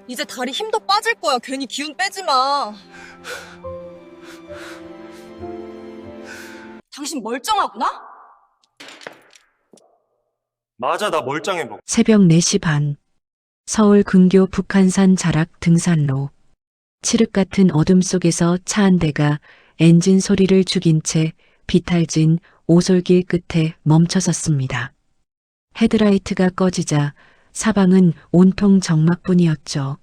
이제 다리 힘 더 빠질 거야. 괜히 기운 빼지 마. 당신 멀쩡하구나? 맞아, 나 멀쩡해 뭐. 새벽 4시 반. 서울 근교 북한산 자락 등산로. 칠흑 같은 어둠 속에서 차 한 대가 엔진 소리를 죽인 채 비탈진 오솔길 끝에 멈춰섰습니다. 헤드라이트가 꺼지자 사방은 온통 적막뿐이었죠.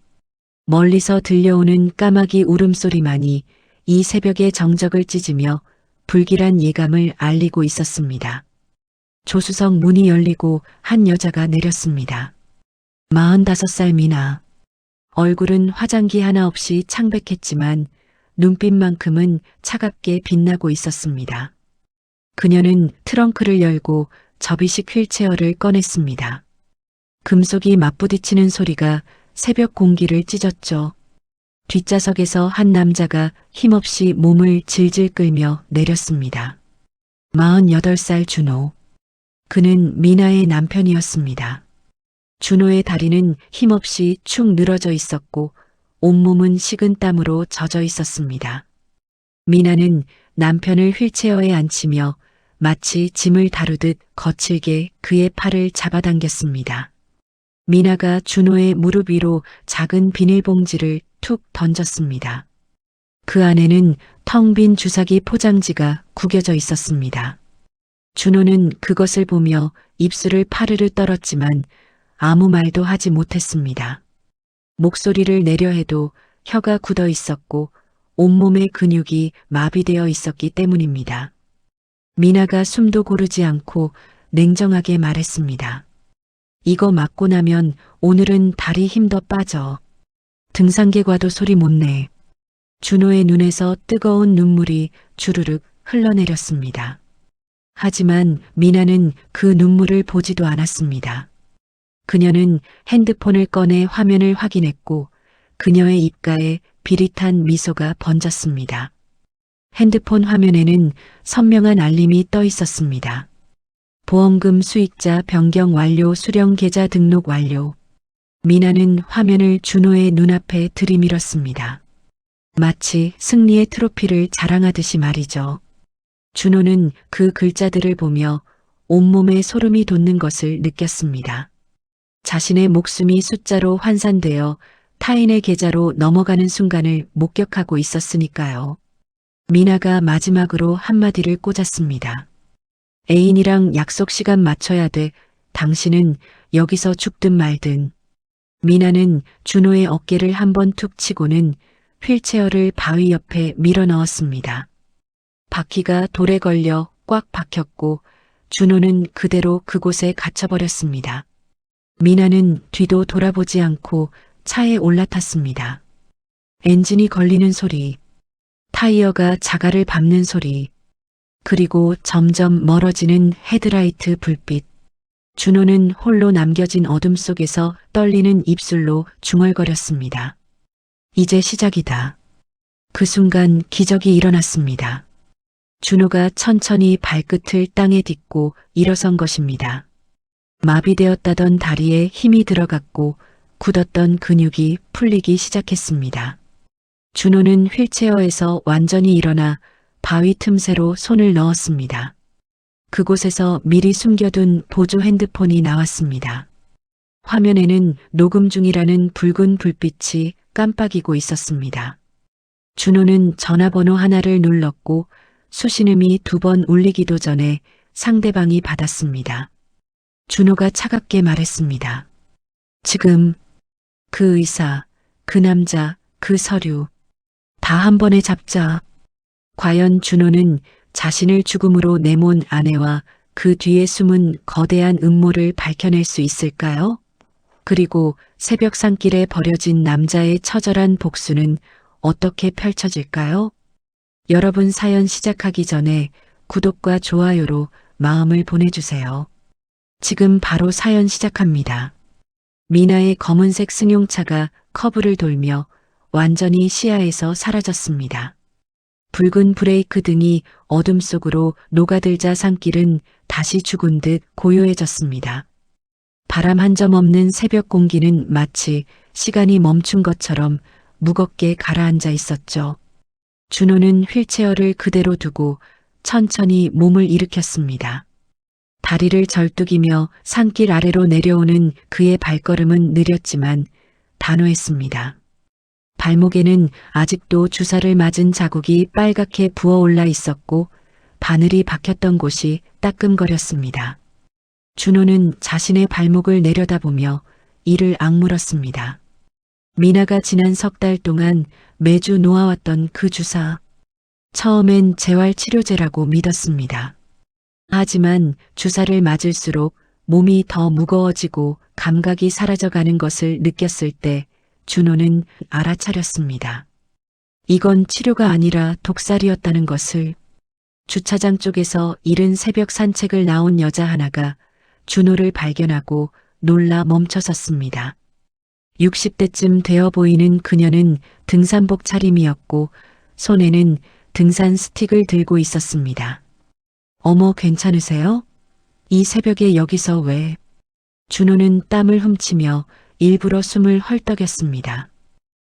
멀리서 들려오는 까마귀 울음소리만이 이 새벽의 정적을 찢으며 불길한 예감을 알리고 있었습니다. 조수석 문이 열리고 한 여자가 내렸습니다. 45살 미나. 얼굴은 화장기 하나 없이 창백했지만 눈빛만큼은 차갑게 빛나고 있었습니다. 그녀는 트렁크를 열고 접이식 휠체어를 꺼냈습니다. 금속이 맞부딪히는 소리가 새벽 공기를 찢었죠. 뒷좌석에서 한 남자가 힘없이 몸을 질질 끌며 내렸습니다. 48살 준호. 그는 미나의 남편이었습니다. 준호의 다리는 힘없이 축 늘어져 있었고 온몸은 식은 땀으로 젖어 있었습니다. 미나는 남편을 휠체어에 앉히며 마치 짐을 다루듯 거칠게 그의 팔을 잡아당겼습니다. 미나가 준호의 무릎 위로 작은 비닐봉지를 툭 던졌습니다. 그 안에는 텅 빈 주사기 포장지가 구겨져 있었습니다. 준호는 그것을 보며 입술을 파르르 떨었지만 아무 말도 하지 못했습니다. 목소리를 내려 해도 혀가 굳어 있었고 온몸의 근육이 마비되어 있었기 때문입니다. 미나가 숨도 고르지 않고 냉정하게 말했습니다. 이거 맞고 나면 오늘은 다리 힘 더 빠져. 등산객과도 소리 못 내. 준호의 눈에서 뜨거운 눈물이 주르륵 흘러내렸습니다. 하지만 미나는 그 눈물을 보지도 않았습니다. 그녀는 핸드폰을 꺼내 화면을 확인했고 그녀의 입가에 비릿한 미소가 번졌습니다. 핸드폰 화면에는 선명한 알림이 떠 있었습니다. 보험금 수익자 변경 완료, 수령 계좌 등록 완료. 미나는 화면을 준호의 눈앞에 들이밀었습니다. 마치 승리의 트로피를 자랑하듯이 말이죠. 준호는 그 글자들을 보며 온몸에 소름이 돋는 것을 느꼈습니다. 자신의 목숨이 숫자로 환산되어 타인의 계좌로 넘어가는 순간을 목격하고 있었으니까요. 미나가 마지막으로 한마디를 꽂았습니다. 애인이랑 약속 시간 맞춰야 돼. 당신은 여기서 죽든 말든. 미나는 준호의 어깨를 한번 툭 치고는 휠체어를 바위 옆에 밀어 넣었습니다. 바퀴가 돌에 걸려 꽉 박혔고 준호는 그대로 그곳에 갇혀버렸습니다. 미나는 뒤도 돌아보지 않고 차에 올라탔습니다. 엔진이 걸리는 소리, 타이어가 자갈을 밟는 소리, 그리고 점점 멀어지는 헤드라이트 불빛. 준호는 홀로 남겨진 어둠 속에서 떨리는 입술로 중얼거렸습니다. 이제 시작이다. 그 순간 기적이 일어났습니다. 준호가 천천히 발끝을 땅에 딛고 일어선 것입니다. 마비되었다던 다리에 힘이 들어갔고 굳었던 근육이 풀리기 시작했습니다. 준호는 휠체어에서 완전히 일어나 바위 틈새로 손을 넣었습니다. 그곳에서 미리 숨겨둔 보조 핸드폰이 나왔습니다. 화면에는 녹음 중이라는 붉은 불빛이 깜빡이고 있었습니다. 준호는 전화번호 하나를 눌렀고 수신음이 2번 울리기도 전에 상대방이 받았습니다. 준호가 차갑게 말했습니다. 지금 그 의사, 그 남자, 그 서류 다 한 번에 잡자. 과연 준호는 자신을 죽음으로 내몬 아내와 그 뒤에 숨은 거대한 음모를 밝혀낼 수 있을까요? 그리고 새벽 산길에 버려진 남자의 처절한 복수는 어떻게 펼쳐질까요? 여러분 사연 시작하기 전에 구독과 좋아요로 마음을 보내주세요. 지금 바로 사연 시작합니다. 미나의 검은색 승용차가 커브를 돌며 완전히 시야에서 사라졌습니다. 붉은 브레이크 등이 어둠 속으로 녹아들자 산길은 다시 죽은 듯 고요해졌습니다. 바람 한 점 없는 새벽 공기는 마치 시간이 멈춘 것처럼 무겁게 가라앉아 있었죠. 준호는 휠체어를 그대로 두고 천천히 몸을 일으켰습니다. 다리를 절뚝이며 산길 아래로 내려오는 그의 발걸음은 느렸지만 단호했습니다. 발목에는 아직도 주사를 맞은 자국이 빨갛게 부어올라 있었고 바늘이 박혔던 곳이 따끔거렸습니다. 준호는 자신의 발목을 내려다보며 이를 악물었습니다. 미나가 지난 석 달 동안 매주 놓아왔던 그 주사. 처음엔 재활치료제라고 믿었습니다. 하지만 주사를 맞을수록 몸이 더 무거워지고 감각이 사라져가는 것을 느꼈을 때 준호는 알아차렸습니다. 이건 치료가 아니라 독살이었다는 것을. 주차장 쪽에서 이른 새벽 산책을 나온 여자 하나가 준호를 발견하고 놀라 멈춰섰습니다. 60대쯤 되어 보이는 그녀는 등산복 차림이었고 손에는 등산 스틱을 들고 있었습니다. 어머, 괜찮으세요? 이 새벽에 여기서 왜? 준호는 땀을 훔치며 일부러 숨을 헐떡였습니다.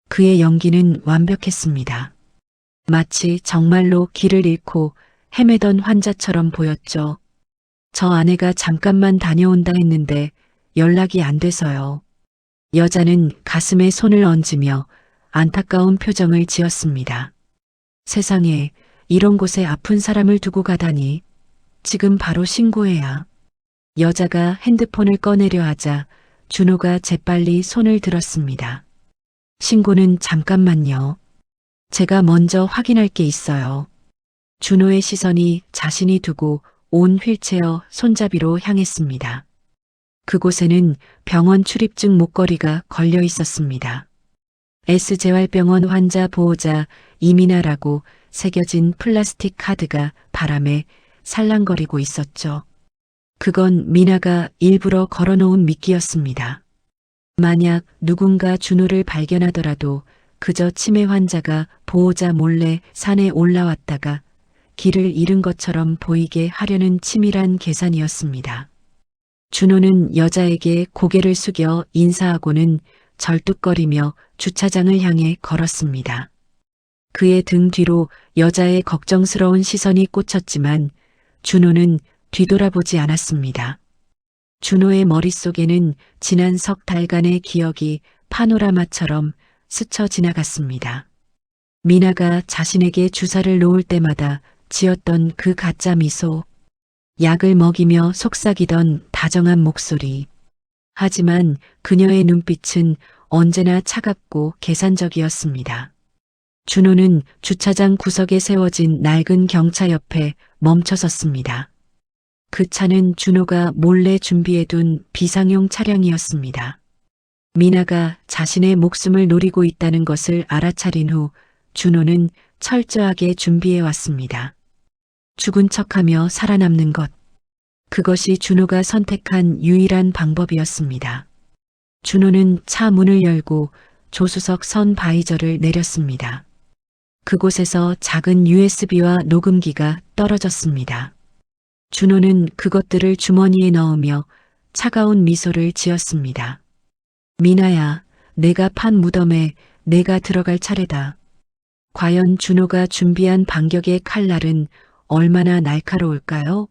그의 연기는 완벽했습니다. 마치 정말로 길을 잃고 헤매던 환자처럼 보였죠. 저 아내가 잠깐만 다녀온다 했는데 연락이 안 돼서요. 여자는 가슴에 손을 얹으며 안타까운 표정을 지었습니다. 세상에, 이런 곳에 아픈 사람을 두고 가다니. 지금 바로 신고해야. 여자가 핸드폰을 꺼내려 하자 준호가 재빨리 손을 들었습니다. 신고는 잠깐만요. 제가 먼저 확인할 게 있어요. 준호의 시선이 자신이 두고 온 휠체어 손잡이로 향했습니다. 그곳에는 병원 출입증 목걸이가 걸려 있었습니다. S재활병원 환자 보호자 이민아라고 새겨진 플라스틱 카드가 바람에 살랑거리고 있었죠. 그건 미나가 일부러 걸어놓은 미끼였습니다. 만약 누군가 준호를 발견하더라도 그저 치매 환자가 보호자 몰래 산에 올라왔다가 길을 잃은 것처럼 보이게 하려는 치밀한 계산이었습니다. 준호는 여자에게 고개를 숙여 인사하고는 절뚝거리며 주차장을 향해 걸었습니다. 그의 등 뒤로 여자의 걱정스러운 시선이 꽂혔지만 준호는 뒤돌아보지 않았습니다. 준호의 머릿속에는 지난 석 달간의 기억이 파노라마처럼 스쳐 지나갔습니다. 미나가 자신에게 주사를 놓을 때마다 지었던 그 가짜 미소, 약을 먹이며 속삭이던 다정한 목소리. 하지만 그녀의 눈빛은 언제나 차갑고 계산적이었습니다. 준호는 주차장 구석에 세워진 낡은 경차 옆에 멈춰섰습니다. 그 차는 준호가 몰래 준비해둔 비상용 차량이었습니다. 미나가 자신의 목숨을 노리고 있다는 것을 알아차린 후 준호는 철저하게 준비해왔습니다. 죽은 척하며 살아남는 것. 그것이 준호가 선택한 유일한 방법이었습니다. 준호는 차 문을 열고 조수석 선 바이저를 내렸습니다. 그곳에서 작은 USB와 녹음기가 떨어졌습니다. 준호는 그것들을 주머니에 넣으며 차가운 미소를 지었습니다. 미나야, 내가 판 무덤에 내가 들어갈 차례다. 과연 준호가 준비한 반격의 칼날은 얼마나 날카로울까요?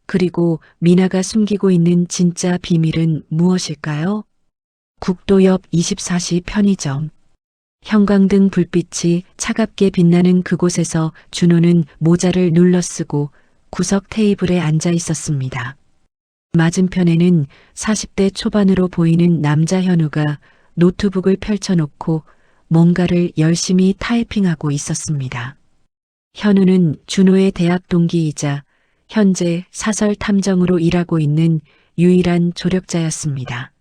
그리고 미나가 숨기고 있는 진짜 비밀은 무엇일까요? 국도 옆 24시 편의점. 형광등 불빛이 차갑게 빛나는 그곳에서 준호는 모자를 눌러쓰고 구석 테이블에 앉아 있었습니다. 맞은편에는 40대 초반으로 보이는 남자 현우가 노트북을 펼쳐놓고 뭔가를 열심히 타이핑하고 있었습니다. 현우는 준호의 대학 동기이자 현재 사설 탐정으로 일하고 있는 유일한 조력자였습니다.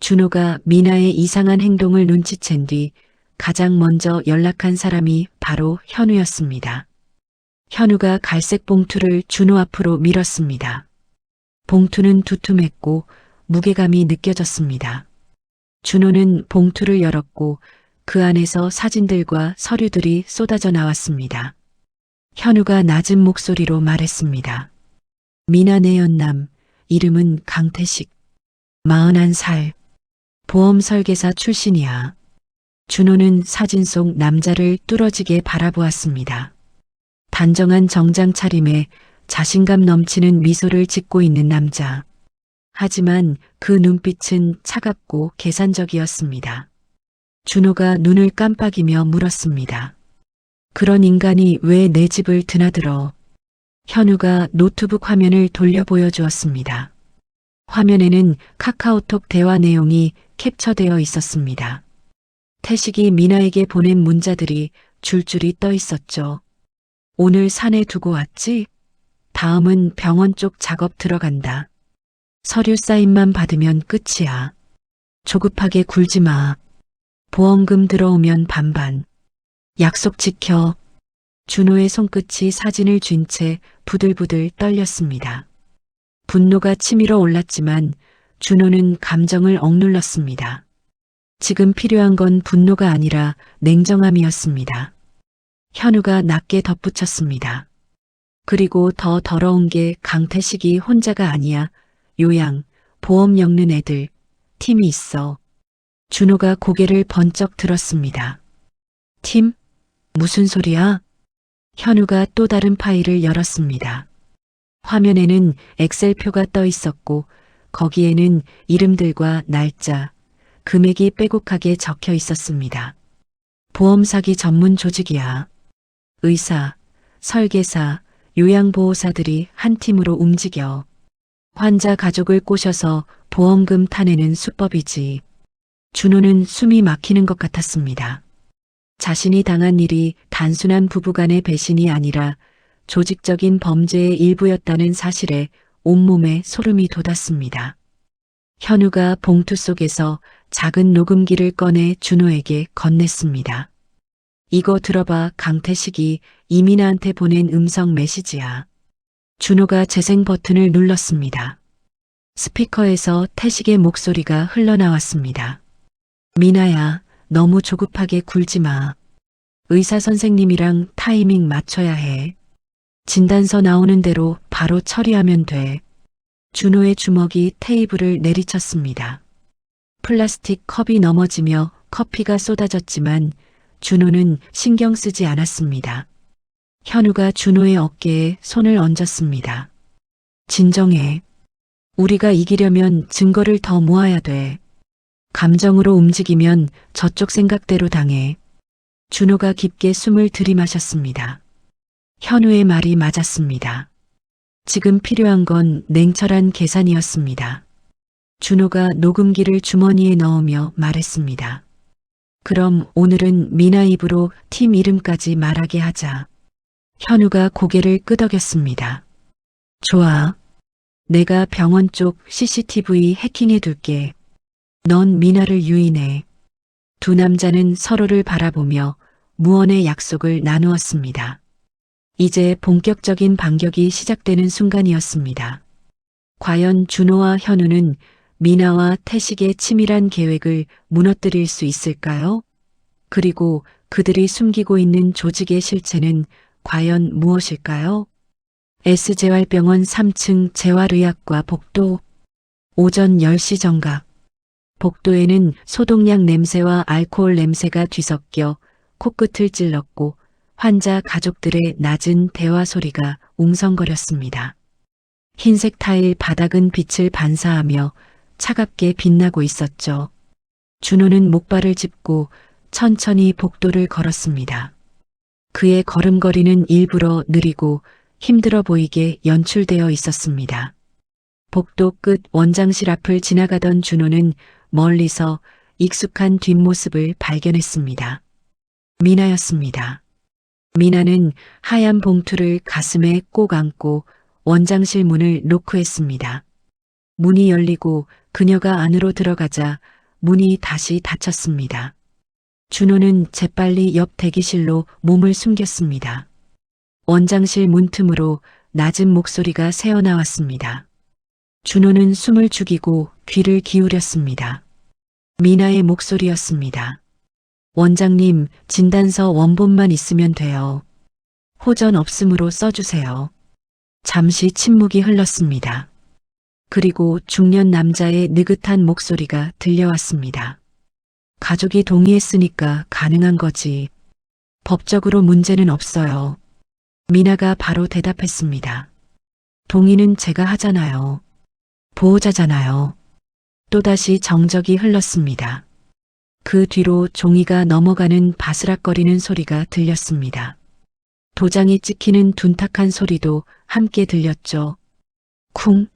준호가 미나의 이상한 행동을 눈치챈 뒤 가장 먼저 연락한 사람이 바로 현우였습니다. 현우가 갈색 봉투를 준호 앞으로 밀었습니다. 봉투는 두툼했고 무게감이 느껴졌습니다. 준호는 봉투를 열었고 그 안에서 사진들과 서류들이 쏟아져 나왔습니다. 현우가 낮은 목소리로 말했습니다. 미나 내 연남, 이름은 강태식. 41살. 보험 설계사 출신이야. 준호는 사진 속 남자를 뚫어지게 바라보았습니다. 단정한 정장 차림에 자신감 넘치는 미소를 짓고 있는 남자. 하지만 그 눈빛은 차갑고 계산적이었습니다. 준호가 눈을 깜빡이며 물었습니다. 그런 인간이 왜 내 집을 드나들어? 현우가 노트북 화면을 돌려 보여주었습니다. 화면에는 카카오톡 대화 내용이 캡처되어 있었습니다. 태식이 미나에게 보낸 문자들이 줄줄이 떠 있었죠. 오늘 산에 두고 왔지? 다음은 병원 쪽 작업 들어간다. 서류 사인만 받으면 끝이야. 조급하게 굴지 마. 보험금 들어오면 반반. 약속 지켜. 준호의 손끝이 사진을 쥔 채 부들부들 떨렸습니다. 분노가 치밀어 올랐지만 준호는 감정을 억눌렀습니다. 지금 필요한 건 분노가 아니라 냉정함이었습니다. 현우가 낮게 덧붙였습니다. 그리고 더 더러운 게 강태식이 혼자가 아니야. 요양, 보험 엮는 애들, 팀이 있어. 준호가 고개를 번쩍 들었습니다. 팀? 무슨 소리야? 현우가 또 다른 파일을 열었습니다. 화면에는 엑셀표가 떠 있었고 거기에는 이름들과 날짜, 금액이 빼곡하게 적혀 있었습니다. 보험 사기 전문 조직이야. 의사, 설계사, 요양보호사들이 한 팀으로 움직여. 환자 가족을 꼬셔서 보험금 타내는 수법이지. 준호는 숨이 막히는 것 같았습니다. 자신이 당한 일이 단순한 부부간의 배신이 아니라 조직적인 범죄의 일부였다는 사실에 온몸에 소름이 돋았습니다. 현우가 봉투 속에서 작은 녹음기를 꺼내 준호에게 건넸습니다. 이거 들어봐. 강태식이 이민아한테 보낸 음성 메시지야. 준호가 재생 버튼을 눌렀습니다. 스피커에서 태식의 목소리가 흘러나왔습니다. 미나야, 너무 조급하게 굴지 마. 의사 선생님이랑 타이밍 맞춰야 해. 진단서 나오는 대로 바로 처리하면 돼. 준호의 주먹이 테이블을 내리쳤습니다. 플라스틱 컵이 넘어지며 커피가 쏟아졌지만 준호는 신경 쓰지 않았습니다. 현우가 준호의 어깨에 손을 얹었습니다. 진정해. 우리가 이기려면 증거를 더 모아야 돼. 감정으로 움직이면 저쪽 생각대로 당해. 준호가 깊게 숨을 들이마셨습니다. 현우의 말이 맞았습니다. 지금 필요한 건 냉철한 계산이었습니다. 준호가 녹음기를 주머니에 넣으며 말했습니다. 그럼 오늘은 미나 입으로 팀 이름까지 말하게 하자. 현우가 고개를 끄덕였습니다. 좋아. 내가 병원 쪽 CCTV 해킹해 둘게. 넌 미나를 유인해. 두 남자는 서로를 바라보며 무언의 약속을 나누었습니다. 이제 본격적인 반격이 시작되는 순간이었습니다. 과연 준호와 현우는 미나와 태식의 치밀한 계획을 무너뜨릴 수 있을까요? 그리고 그들이 숨기고 있는 조직의 실체는 과연 무엇일까요? S재활병원 3층 재활의학과 복도. 오전 10시 정각. 복도에는 소독약 냄새와 알코올 냄새가 뒤섞여 코끝을 찔렀고 환자 가족들의 낮은 대화 소리가 웅성거렸습니다. 흰색 타일 바닥은 빛을 반사하며 차갑게 빛나고 있었죠. 준호는 목발을 짚고 천천히 복도를 걸었습니다. 그의 걸음걸이는 일부러 느리고 힘들어 보이게 연출되어 있었습니다. 복도 끝 원장실 앞을 지나가던 준호는 멀리서 익숙한 뒷모습을 발견했습니다. 미나였습니다. 미나는 하얀 봉투를 가슴에 꼭 안고 원장실 문을 노크했습니다. 문이 열리고 그녀가 안으로 들어가자 문이 다시 닫혔습니다. 준호는 재빨리 옆 대기실로 몸을 숨겼습니다. 원장실 문틈으로 낮은 목소리가 새어나왔습니다. 준호는 숨을 죽이고 귀를 기울였습니다. 미나의 목소리였습니다. 원장님, 진단서 원본만 있으면 돼요. 호전 없음으로 써주세요. 잠시 침묵이 흘렀습니다. 그리고 중년 남자의 느긋한 목소리가 들려왔습니다. 가족이 동의했으니까 가능한 거지. 법적으로 문제는 없어요. 미나가 바로 대답했습니다. 동의는 제가 하잖아요. 보호자잖아요. 또다시 정적이 흘렀습니다. 그 뒤로 종이가 넘어가는 바스락거리는 소리가 들렸습니다. 도장이 찍히는 둔탁한 소리도 함께 들렸죠. 쿵.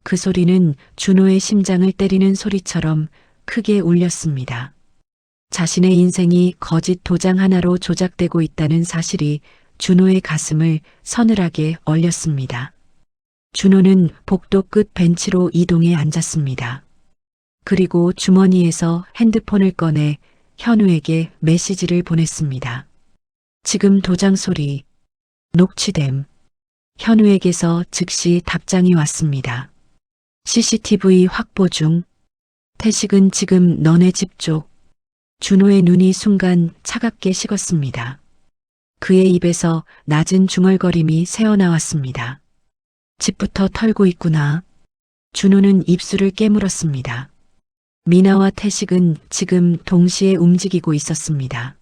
그 소리는 준호의 심장을 때리는 소리처럼 크게 울렸습니다. 자신의 인생이 거짓 도장 하나로 조작되고 있다는 사실이 준호의 가슴을 서늘하게 얼렸습니다. 준호는 복도 끝 벤치로 이동해 앉았습니다. 그리고 주머니에서 핸드폰을 꺼내 현우에게 메시지를 보냈습니다. 지금 도장 소리, 녹취됨. 현우에게서 즉시 답장이 왔습니다. CCTV 확보 중. 태식은 지금 너네 집 쪽. 준호의 눈이 순간 차갑게 식었습니다. 그의 입에서 낮은 중얼거림이 새어나왔습니다. 집부터 털고 있구나. 준호는 입술을 깨물었습니다. 미나와 태식은 지금 동시에 움직이고 있었습니다.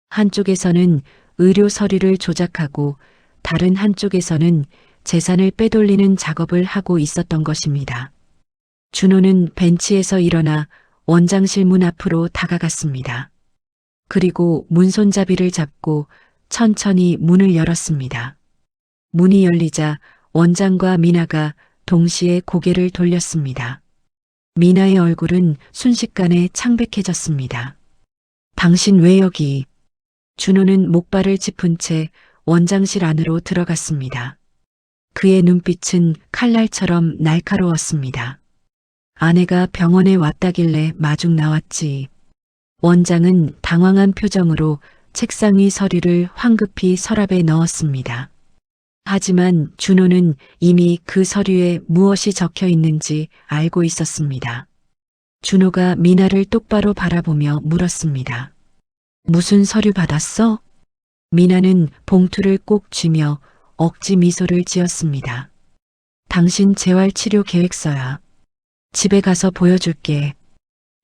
한쪽에서는 의료 서류를 조작하고 다른 한쪽에서는 재산을 빼돌리는 작업을 하고 있었던 것입니다. 준호는 벤치에서 일어나 원장실 문 앞으로 다가갔습니다. 그리고 문 손잡이를 잡고 천천히 문을 열었습니다. 문이 열리자 원장과 미나가 동시에 고개를 돌렸습니다. 미나의 얼굴은 순식간에 창백해졌습니다. 당신 왜 여기? 준호는 목발을 짚은 채 원장실 안으로 들어갔습니다. 그의 눈빛은 칼날처럼 날카로웠습니다. 아내가 병원에 왔다길래 마중 나왔지. 원장은 당황한 표정으로 책상 위 서류를 황급히 서랍에 넣었습니다. 하지만 준호는 이미 그 서류에 무엇이 적혀 있는지 알고 있었습니다. 준호가 미나를 똑바로 바라보며 물었습니다. 무슨 서류 받았어? 미나는 봉투를 꼭 쥐며 억지 미소를 지었습니다. 당신 재활치료 계획서야. 집에 가서 보여줄게.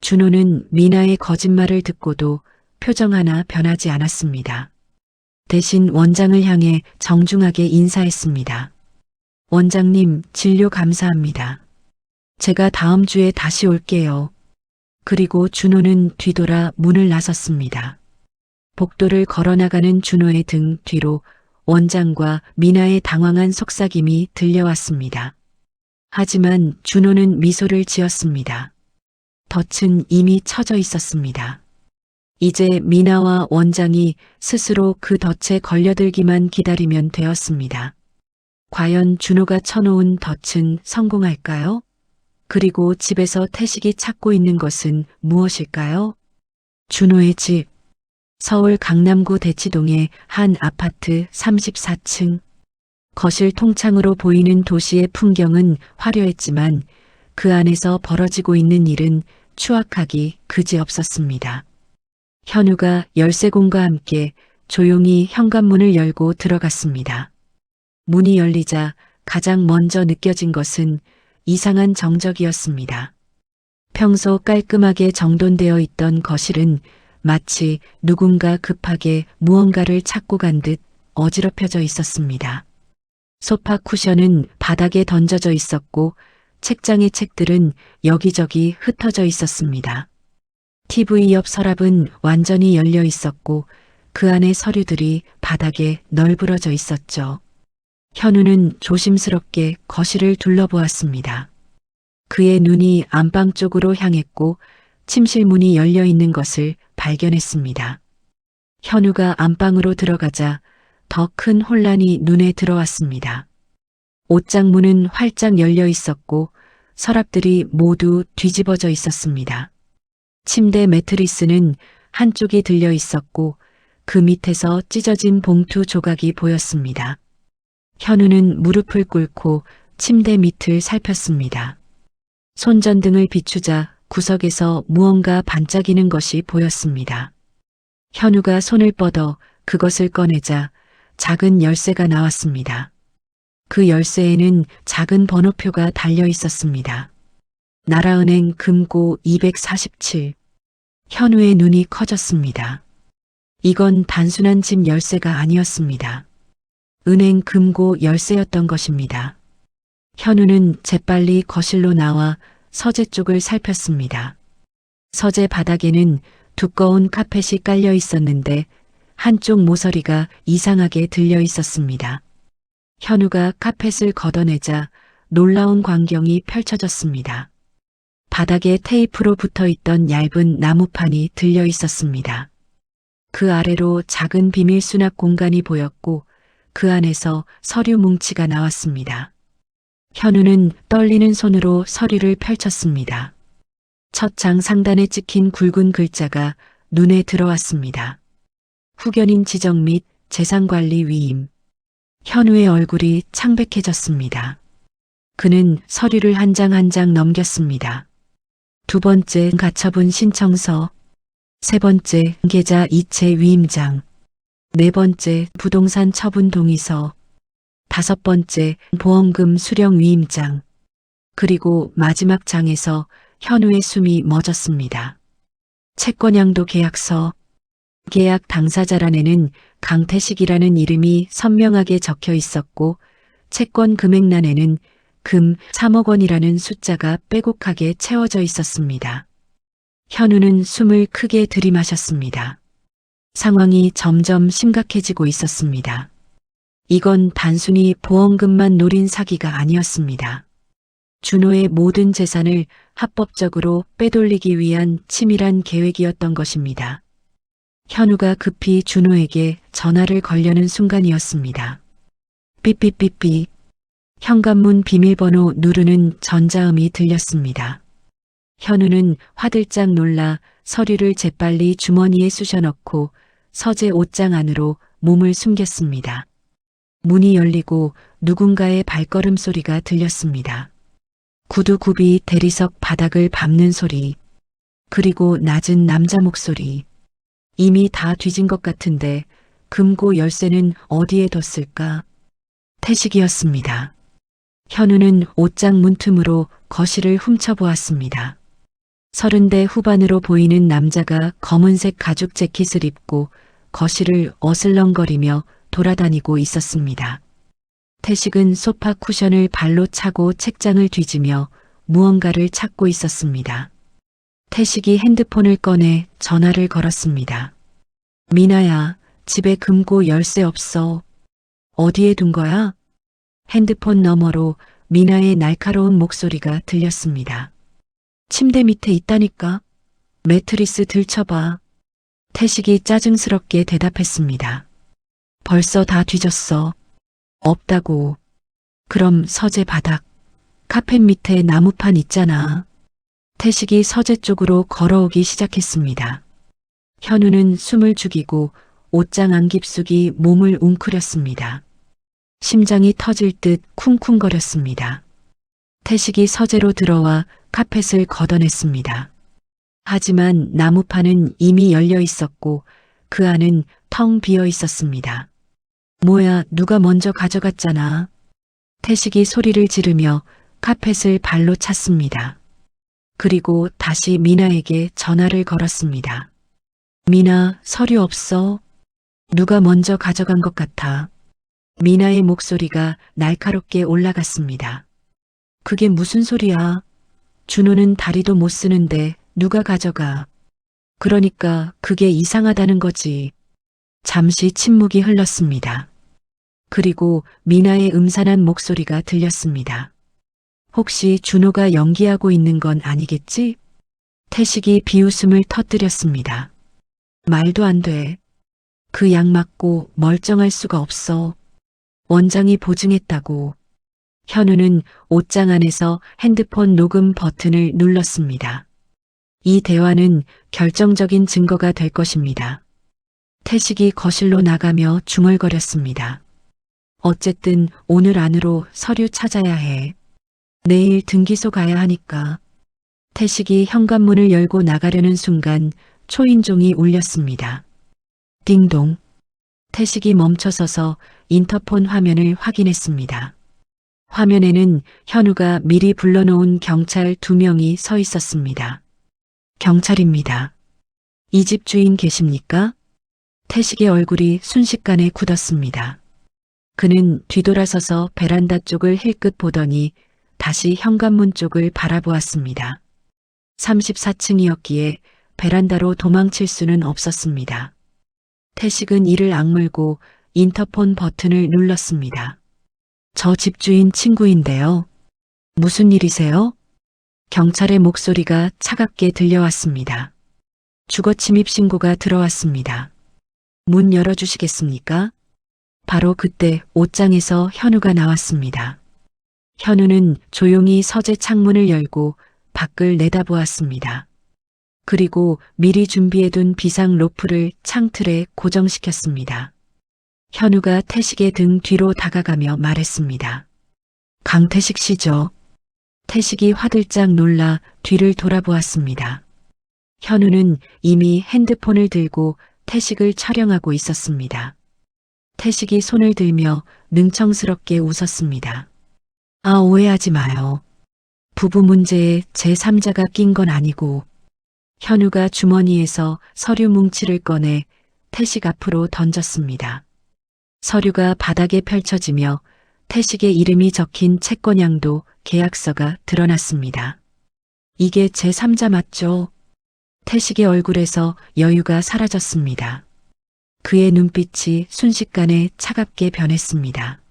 준호는 미나의 거짓말을 듣고도 표정 하나 변하지 않았습니다. 대신 원장을 향해 정중하게 인사했습니다. 원장님, 진료 감사합니다. 제가 다음 주에 다시 올게요. 그리고 준호는 뒤돌아 문을 나섰습니다. 복도를 걸어나가는 준호의 등 뒤로 원장과 미나의 당황한 속삭임이 들려왔습니다. 하지만 준호는 미소를 지었습니다. 덫은 이미 쳐져 있었습니다. 이제 미나와 원장이 스스로 그 덫에 걸려들기만 기다리면 되었습니다. 과연 준호가 쳐놓은 덫은 성공할까요? 그리고 집에서 태식이 찾고 있는 것은 무엇일까요? 준호의 집. 서울 강남구 대치동의 한 아파트 34층. 거실 통창으로 보이는 도시의 풍경은 화려했지만 그 안에서 벌어지고 있는 일은 추악하기 그지없었습니다. 현우가 열쇠공과 함께 조용히 현관문을 열고 들어갔습니다. 문이 열리자 가장 먼저 느껴진 것은 이상한 정적이었습니다. 평소 깔끔하게 정돈되어 있던 거실은 마치 누군가 급하게 무언가를 찾고 간 듯 어지럽혀져 있었습니다. 소파 쿠션은 바닥에 던져져 있었고 책장의 책들은 여기저기 흩어져 있었습니다. TV 옆 서랍은 완전히 열려 있었고 그 안에 서류들이 바닥에 널브러져 있었죠. 현우는 조심스럽게 거실을 둘러보았습니다. 그의 눈이 안방 쪽으로 향했고 침실 문이 열려 있는 것을 발견했습니다. 현우가 안방으로 들어가자 더 큰 혼란이 눈에 들어왔습니다. 옷장 문은 활짝 열려 있었고 서랍들이 모두 뒤집어져 있었습니다. 침대 매트리스는 한쪽이 들려 있었고 그 밑에서 찢어진 봉투 조각이 보였습니다. 현우는 무릎을 꿇고 침대 밑을 살폈습니다. 손전등을 비추자 구석에서 무언가 반짝이는 것이 보였습니다. 현우가 손을 뻗어 그것을 꺼내자 작은 열쇠가 나왔습니다. 그 열쇠에는 작은 번호표가 달려 있었습니다. 나라은행 금고 247. 현우의 눈이 커졌습니다. 이건 단순한 집 열쇠가 아니었습니다. 은행 금고 열쇠였던 것입니다. 현우는 재빨리 거실로 나와 서재 쪽을 살폈습니다. 서재 바닥에는 두꺼운 카펫이 깔려 있었는데 한쪽 모서리가 이상하게 들려 있었습니다. 현우가 카펫을 걷어내자 놀라운 광경이 펼쳐졌습니다. 바닥에 테이프로 붙어 있던 얇은 나무판이 들려 있었습니다. 그 아래로 작은 비밀 수납 공간이 보였고 그 안에서 서류 뭉치가 나왔습니다. 현우는 떨리는 손으로 서류를 펼쳤습니다. 첫 장 상단에 찍힌 굵은 글자가 눈에 들어왔습니다. 후견인 지정 및 재산관리 위임. 현우의 얼굴이 창백해졌습니다. 그는 서류를 한 장 한 장 넘겼습니다. 두 번째 가처분 신청서, 세 번째 계좌 이체 위임장, 네 번째 부동산 처분 동의서, 다섯 번째 보험금 수령 위임장, 그리고 마지막 장에서 현우의 숨이 멎었습니다. 채권양도 계약서, 계약 당사자란에는 강태식이라는 이름이 선명하게 적혀 있었고 채권 금액란에는 금 3억 원이라는 숫자가 빼곡하게 채워져 있었습니다. 현우는 숨을 크게 들이마셨습니다. 상황이 점점 심각해지고 있었습니다. 이건 단순히 보험금만 노린 사기가 아니었습니다. 준호의 모든 재산을 합법적으로 빼돌리기 위한 치밀한 계획이었던 것입니다. 현우가 급히 준호에게 전화를 걸려는 순간이었습니다. 삐삐삐삐. 현관문 비밀번호 누르는 전자음이 들렸습니다. 현우는 화들짝 놀라 서류를 재빨리 주머니에 쑤셔넣고 서재 옷장 안으로 몸을 숨겼습니다. 문이 열리고 누군가의 발걸음 소리가 들렸습니다. 구두굽이 대리석 바닥을 밟는 소리, 그리고 낮은 남자 목소리. 이미 다 뒤진 것 같은데 금고 열쇠는 어디에 뒀을까? 태식이었습니다. 현우는 옷장 문틈으로 거실을 훔쳐보았습니다. 30대 후반으로 보이는 남자가 검은색 가죽 재킷을 입고 거실을 어슬렁거리며 돌아다니고 있었습니다. 태식은 소파 쿠션을 발로 차고 책장을 뒤지며 무언가를 찾고 있었습니다. 태식이 핸드폰을 꺼내 전화를 걸었습니다. 미나야, 집에 금고 열쇠 없어. 어디에 둔 거야? 핸드폰 너머로 미나의 날카로운 목소리가 들렸습니다. 침대 밑에 있다니까. 매트리스 들춰봐. 태식이 짜증스럽게 대답했습니다. 벌써 다 뒤졌어. 없다고. 그럼 서재 바닥, 카펫 밑에 나무판 있잖아. 태식이 서재 쪽으로 걸어오기 시작했습니다. 현우는 숨을 죽이고 옷장 안 깊숙이 몸을 웅크렸습니다. 심장이 터질 듯 쿵쿵거렸습니다. 태식이 서재로 들어와 카펫을 걷어냈습니다. 하지만 나무판은 이미 열려 있었고 그 안은 텅 비어 있었습니다. 뭐야, 누가 먼저 가져갔잖아. 태식이 소리를 지르며 카펫을 발로 찼습니다. 그리고 다시 미나에게 전화를 걸었습니다. 미나, 서류 없어? 누가 먼저 가져간 것 같아. 미나의 목소리가 날카롭게 올라갔습니다. 그게 무슨 소리야? 준호는 다리도 못 쓰는데 누가 가져가. 그러니까 그게 이상하다는 거지. 잠시 침묵이 흘렀습니다. 그리고 미나의 음산한 목소리가 들렸습니다. 혹시 준호가 연기하고 있는 건 아니겠지? 태식이 비웃음을 터뜨렸습니다. 말도 안 돼. 그 약 맞고 멀쩡할 수가 없어. 원장이 보증했다고. 현우는 옷장 안에서 핸드폰 녹음 버튼을 눌렀습니다. 이 대화는 결정적인 증거가 될 것입니다. 태식이 거실로 나가며 중얼거렸습니다. 어쨌든 오늘 안으로 서류 찾아야 해. 내일 등기소 가야 하니까. 태식이 현관문을 열고 나가려는 순간 초인종이 울렸습니다. 띵동. 태식이 멈춰서서 인터폰 화면을 확인했습니다. 화면에는 현우가 미리 불러놓은 경찰 2명이 서 있었습니다. 경찰입니다. 이 집 주인 계십니까? 태식의 얼굴이 순식간에 굳었습니다. 그는 뒤돌아서서 베란다 쪽을 힐끗 보더니 다시 현관문 쪽을 바라보았습니다. 34층이었기에 베란다로 도망칠 수는 없었습니다. 태식은 이를 악물고 인터폰 버튼을 눌렀습니다. 저 집주인 친구인데요. 무슨 일이세요? 경찰의 목소리가 차갑게 들려왔습니다. 주거 침입 신고가 들어왔습니다. 문 열어주시겠습니까? 바로 그때 옷장에서 현우가 나왔습니다. 현우는 조용히 서재 창문을 열고 밖을 내다보았습니다. 그리고 미리 준비해둔 비상 로프를 창틀에 고정시켰습니다. 현우가 태식의 등 뒤로 다가가며 말했습니다. 강태식 씨죠? 태식이 화들짝 놀라 뒤를 돌아보았습니다. 현우는 이미 핸드폰을 들고 태식을 촬영하고 있었습니다. 태식이 손을 들며 능청스럽게 웃었습니다. 아, 오해하지 마요. 부부 문제에 제3자가 낀 건 아니고. 현우가 주머니에서 서류 뭉치를 꺼내 태식 앞으로 던졌습니다. 서류가 바닥에 펼쳐지며 태식의 이름이 적힌 채권양도 계약서가 드러났습니다. 이게 제3자 맞죠? 태식의 얼굴에서 여유가 사라졌습니다. 그의 눈빛이 순식간에 차갑게 변했습니다.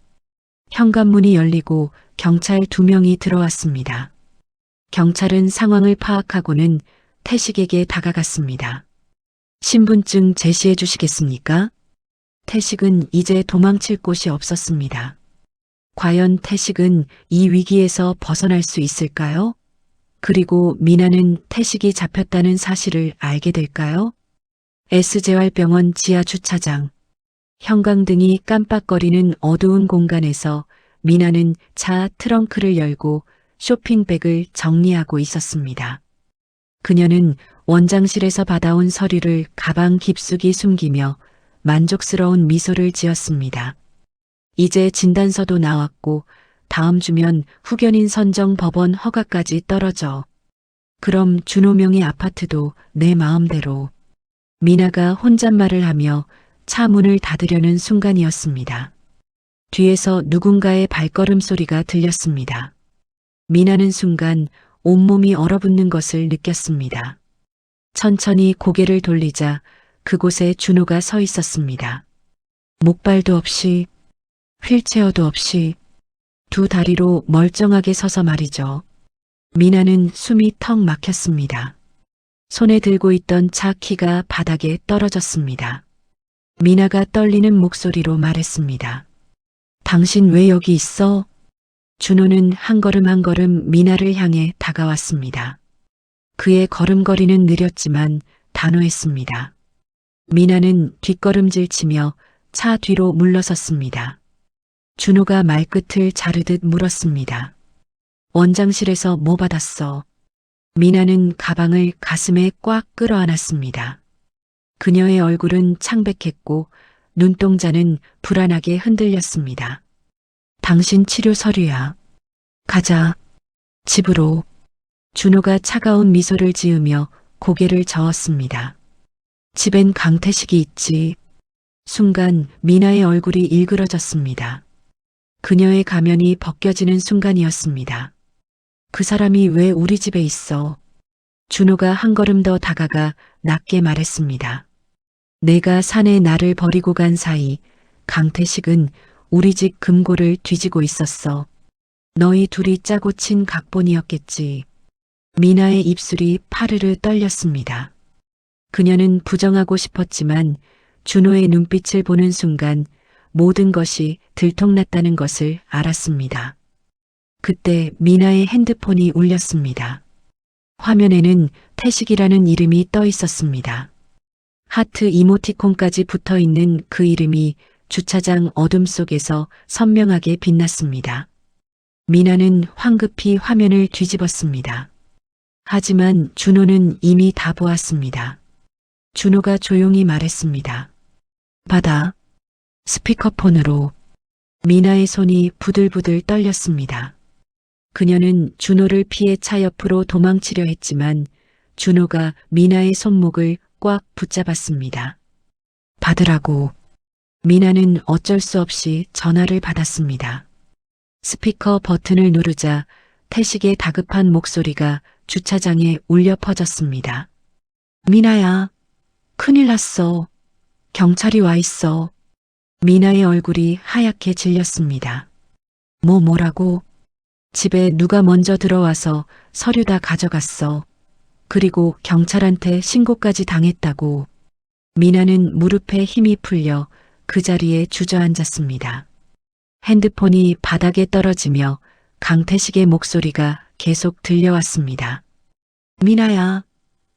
현관문이 열리고 경찰 2명이 들어왔습니다. 경찰은 상황을 파악하고는 태식에게 다가갔습니다. 신분증 제시해 주시겠습니까? 태식은 이제 도망칠 곳이 없었습니다. 과연 태식은 이 위기에서 벗어날 수 있을까요? 그리고 미나는 태식이 잡혔다는 사실을 알게 될까요? S재활병원 지하 주차장. 형광등이 깜빡거리는 어두운 공간에서 미나는 차 트렁크를 열고 쇼핑백을 정리하고 있었습니다. 그녀는 원장실에서 받아온 서류를 가방 깊숙이 숨기며 만족스러운 미소를 지었습니다. 이제 진단서도 나왔고 다음 주면 후견인 선정 법원 허가까지 떨어져. 그럼 준호명의 아파트도 내 마음대로. 미나가 혼잣말을 하며 차 문을 닫으려는 순간이었습니다. 뒤에서 누군가의 발걸음 소리가 들렸습니다. 미나는 순간 온몸이 얼어붙는 것을 느꼈습니다. 천천히 고개를 돌리자 그곳에 준호가 서 있었습니다. 목발도 없이, 휠체어도 없이 두 다리로 멀쩡하게 서서 말이죠. 미나는 숨이 턱 막혔습니다. 손에 들고 있던 차 키가 바닥에 떨어졌습니다. 미나가 떨리는 목소리로 말했습니다. 당신 왜 여기 있어? 준호는 한 걸음 한 걸음 미나를 향해 다가왔습니다. 그의 걸음걸이는 느렸지만 단호했습니다. 미나는 뒷걸음질 치며 차 뒤로 물러섰습니다. 준호가 말끝을 자르듯 물었습니다. 원장실에서 뭐 받았어? 미나는 가방을 가슴에 꽉 끌어안았습니다. 그녀의 얼굴은 창백했고 눈동자는 불안하게 흔들렸습니다. 당신 치료 서류야. 가자. 집으로. 준호가 차가운 미소를 지으며 고개를 저었습니다. 집엔 강태식이 있지. 순간 미나의 얼굴이 일그러졌습니다. 그녀의 가면이 벗겨지는 순간이었습니다. 그 사람이 왜 우리 집에 있어? 준호가 한 걸음 더 다가가 낮게 말했습니다. 내가 산에 나를 버리고 간 사이 강태식은 우리 집 금고를 뒤지고 있었어. 너희 둘이 짜고 친 각본이었겠지. 미나의 입술이 파르르 떨렸습니다. 그녀는 부정하고 싶었지만 준호의 눈빛을 보는 순간 모든 것이 들통났다는 것을 알았습니다. 그때 미나의 핸드폰이 울렸습니다. 화면에는 태식이라는 이름이 떠 있었습니다. 하트 이모티콘까지 붙어 있는 그 이름이 주차장 어둠 속에서 선명하게 빛났습니다. 미나는 황급히 화면을 뒤집었습니다. 하지만 준호는 이미 다 보았습니다. 준호가 조용히 말했습니다. 받아. 스피커폰으로. 미나의 손이 부들부들 떨렸습니다. 그녀는 준호를 피해 차 옆으로 도망치려 했지만 준호가 미나의 손목을 꽉 붙잡았습니다. 받으라고. 미나는 어쩔 수 없이 전화를 받았습니다. 스피커 버튼을 누르자 태식의 다급한 목소리가 주차장에 울려 퍼졌습니다. 미나야, 큰일 났어. 경찰이 와 있어. 미나의 얼굴이 하얗게 질렸습니다. 뭐라고? 집에 누가 먼저 들어와서 서류 다 가져갔어. 그리고 경찰한테 신고까지 당했다고. 미나는 무릎에 힘이 풀려 그 자리에 주저앉았습니다. 핸드폰이 바닥에 떨어지며 강태식의 목소리가 계속 들려왔습니다. 미나야,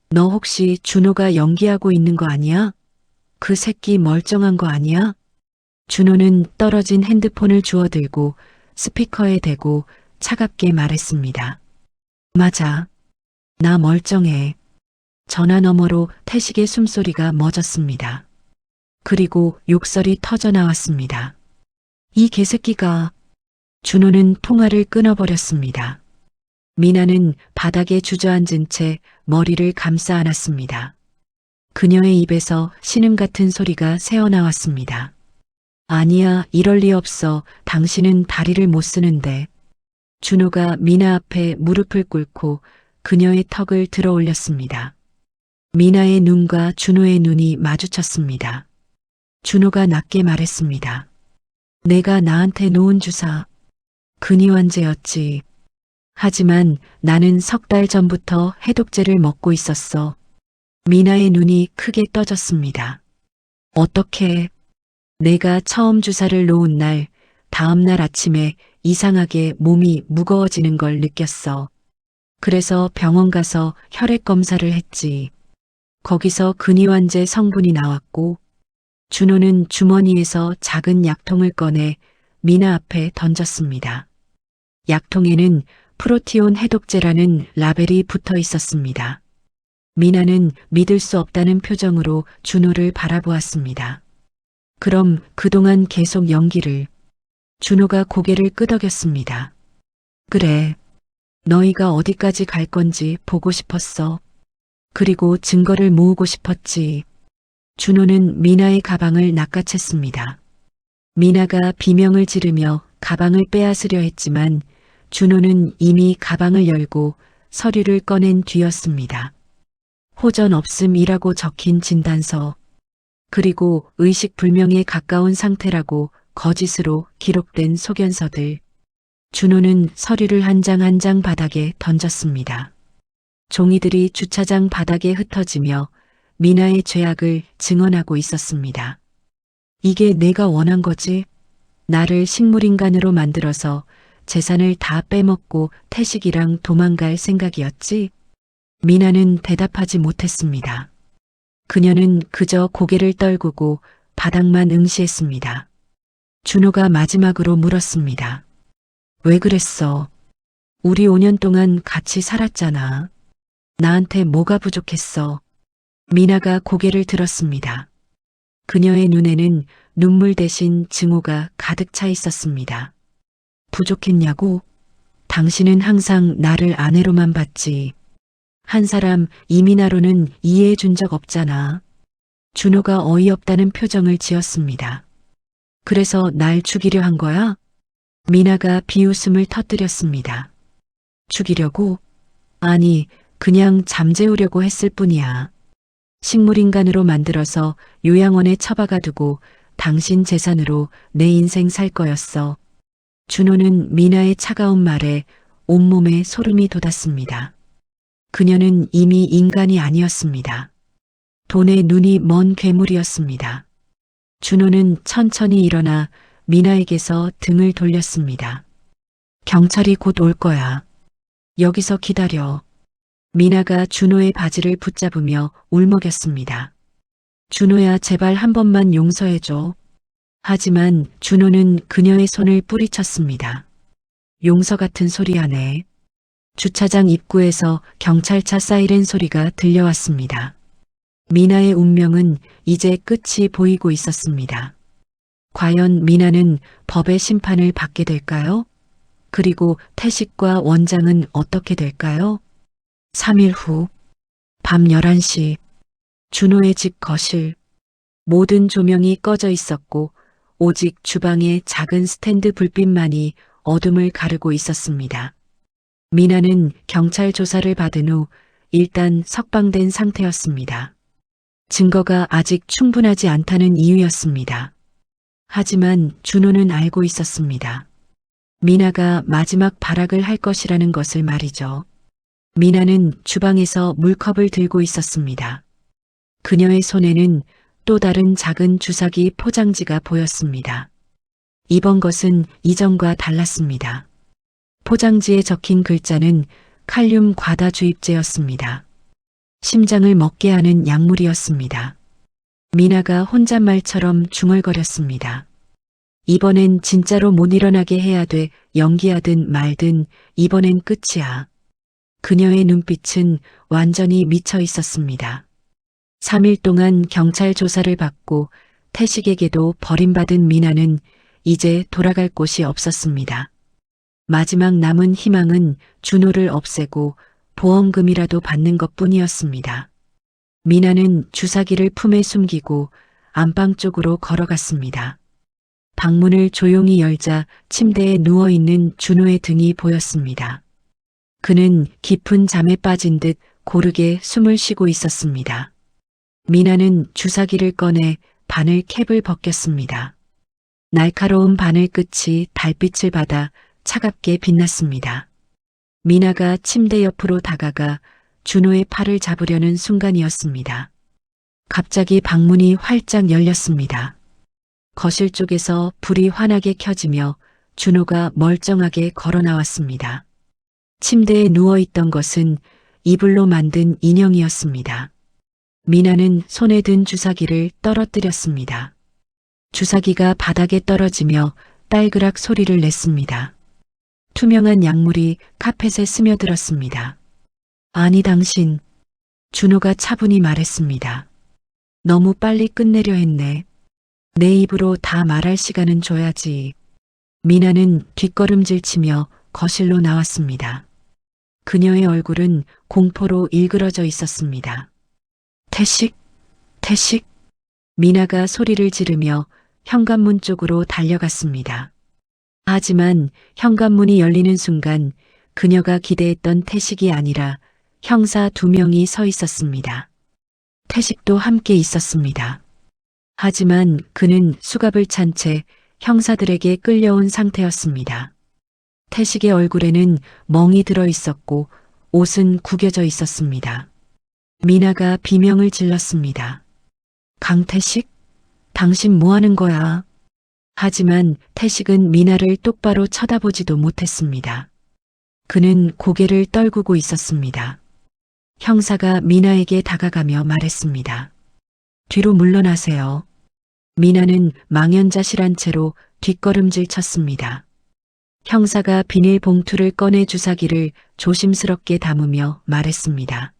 너 혹시 준호가 연기하고 있는 거 아니야? 그 새끼 멀쩡한 거 아니야? 준호는 떨어진 핸드폰을 주워들고 스피커에 대고 차갑게 말했습니다. 맞아. 나 멀쩡해. 전화 너머로 태식의 숨소리가 멎었습니다. 그리고 욕설이 터져 나왔습니다. 이 개새끼가. 준호는 통화를 끊어버렸습니다. 미나는 바닥에 주저앉은 채 머리를 감싸 안았습니다. 그녀의 입에서 신음 같은 소리가 새어나왔습니다. 아니야, 이럴 리 없어. 당신은 다리를 못 쓰는데. 준호가 미나 앞에 무릎을 꿇고 그녀의 턱을 들어 올렸습니다. 미나의 눈과 준호의 눈이 마주쳤습니다. 준호가 낮게 말했습니다. 내가 나한테 놓은 주사. 근이환제였지. 하지만 나는 석 달 전부터 해독제를 먹고 있었어. 미나의 눈이 크게 떠졌습니다. 어떻게? 내가 처음 주사를 놓은 날, 다음 날 아침에 이상하게 몸이 무거워지는 걸 느꼈어. 그래서 병원 가서 혈액 검사를 했지. 거기서 근이환제 성분이 나왔고, 준호는 주머니에서 작은 약통을 꺼내 미나 앞에 던졌습니다. 약통에는 프로티온 해독제라는 라벨이 붙어 있었습니다. 미나는 믿을 수 없다는 표정으로 준호를 바라보았습니다. 그럼 그동안 계속 연기를. 준호가 고개를 끄덕였습니다. 그래. 너희가 어디까지 갈 건지 보고 싶었어. 그리고 증거를 모으고 싶었지. 준호는 미나의 가방을 낚아챘습니다. 미나가 비명을 지르며 가방을 빼앗으려 했지만 준호는 이미 가방을 열고 서류를 꺼낸 뒤였습니다. 호전 없음이라고 적힌 진단서, 그리고 의식불명에 가까운 상태라고 거짓으로 기록된 소견서들. 준호는 서류를 한 장 한 장 바닥에 던졌습니다. 종이들이 주차장 바닥에 흩어지며 미나의 죄악을 증언하고 있었습니다. 이게 내가 원한 거지? 나를 식물인간으로 만들어서 재산을 다 빼먹고 태식이랑 도망갈 생각이었지? 미나는 대답하지 못했습니다. 그녀는 그저 고개를 떨구고 바닥만 응시했습니다. 준호가 마지막으로 물었습니다. 왜 그랬어? 우리 5년 동안 같이 살았잖아. 나한테 뭐가 부족했어? 미나가 고개를 들었습니다. 그녀의 눈에는 눈물 대신 증오가 가득 차 있었습니다. 부족했냐고? 당신은 항상 나를 아내로만 봤지. 한 사람 이민아로는 이해해 준 적 없잖아. 준호가 어이없다는 표정을 지었습니다. 그래서 날 죽이려 한 거야? 미나가 비웃음을 터뜨렸습니다. 죽이려고? 아니, 그냥 잠재우려고 했을 뿐이야. 식물인간으로 만들어서 요양원에 처박아 두고 당신 재산으로 내 인생 살 거였어. 준호는 미나의 차가운 말에 온몸에 소름이 돋았습니다. 그녀는 이미 인간이 아니었습니다. 돈에 눈이 먼 괴물이었습니다. 준호는 천천히 일어나 미나에게서 등을 돌렸습니다. 경찰이 곧 올 거야. 여기서 기다려. 미나가 준호의 바지를 붙잡으며 울먹였습니다. 준호야, 제발 한 번만 용서해줘. 하지만 준호는 그녀의 손을 뿌리쳤습니다. 용서 같은 소리 하네. 주차장 입구에서 경찰차 사이렌 소리가 들려왔습니다. 미나의 운명은 이제 끝이 보이고 있었습니다. 과연 미나는 법의 심판을 받게 될까요? 그리고 태식과 원장은 어떻게 될까요? 3일 후, 밤 11시, 준호의 집 거실. 모든 조명이 꺼져 있었고, 오직 주방의 작은 스탠드 불빛만이 어둠을 가르고 있었습니다. 미나는 경찰 조사를 받은 후 일단 석방된 상태였습니다. 증거가 아직 충분하지 않다는 이유였습니다. 하지만 준호는 알고 있었습니다. 미나가 마지막 발악을 할 것이라는 것을 말이죠. 미나는 주방에서 물컵을 들고 있었습니다. 그녀의 손에는 또 다른 작은 주사기 포장지가 보였습니다. 이번 것은 이전과 달랐습니다. 포장지에 적힌 글자는 칼륨 과다 주입제였습니다. 심장을 먹게 하는 약물이었습니다. 미나가 혼잣말처럼 중얼거렸습니다. 이번엔 진짜로 못 일어나게 해야 돼. 연기하든 말든 이번엔 끝이야. 그녀의 눈빛은 완전히 미쳐 있었습니다. 3일 동안 경찰 조사를 받고 태식에게도 버림받은 미나는 이제 돌아갈 곳이 없었습니다. 마지막 남은 희망은 준호를 없애고 보험금이라도 받는 것뿐이었습니다. 미나는 주사기를 품에 숨기고 안방 쪽으로 걸어갔습니다. 방문을 조용히 열자 침대에 누워있는 준호의 등이 보였습니다. 그는 깊은 잠에 빠진 듯 고르게 숨을 쉬고 있었습니다. 미나는 주사기를 꺼내 바늘 캡을 벗겼습니다. 날카로운 바늘 끝이 달빛을 받아 차갑게 빛났습니다. 미나가 침대 옆으로 다가가 준호의 팔을 잡으려는 순간이었습니다. 갑자기 방문이 활짝 열렸습니다. 거실 쪽에서 불이 환하게 켜지며 준호가 멀쩡하게 걸어 나왔습니다. 침대에 누워있던 것은 이불로 만든 인형이었습니다. 미나는 손에 든 주사기를 떨어뜨렸습니다. 주사기가 바닥에 떨어지며 딸그락 소리를 냈습니다. 투명한 약물이 카펫에 스며들었습니다. 아니 당신, 준호가 차분히 말했습니다. 너무 빨리 끝내려 했네. 내 입으로 다 말할 시간은 줘야지. 미나는 뒷걸음질치며 거실로 나왔습니다. 그녀의 얼굴은 공포로 일그러져 있었습니다. 태식, 태식. 미나가 소리를 지르며 현관문 쪽으로 달려갔습니다. 하지만 현관문이 열리는 순간 그녀가 기대했던 태식이 아니라 형사 2명이 서 있었습니다. 태식도 함께 있었습니다. 하지만 그는 수갑을 찬 채 형사들에게 끌려온 상태였습니다. 태식의 얼굴에는 멍이 들어 있었고 옷은 구겨져 있었습니다. 미나가 비명을 질렀습니다. 강태식? 당신 뭐 하는 거야? 하지만 태식은 미나를 똑바로 쳐다보지도 못했습니다. 그는 고개를 떨구고 있었습니다. 형사가 미나에게 다가가며 말했습니다. 뒤로 물러나세요. 미나는 망연자실한 채로 뒷걸음질 쳤습니다. 형사가 비닐봉투를 꺼내 주사기를 조심스럽게 담으며 말했습니다.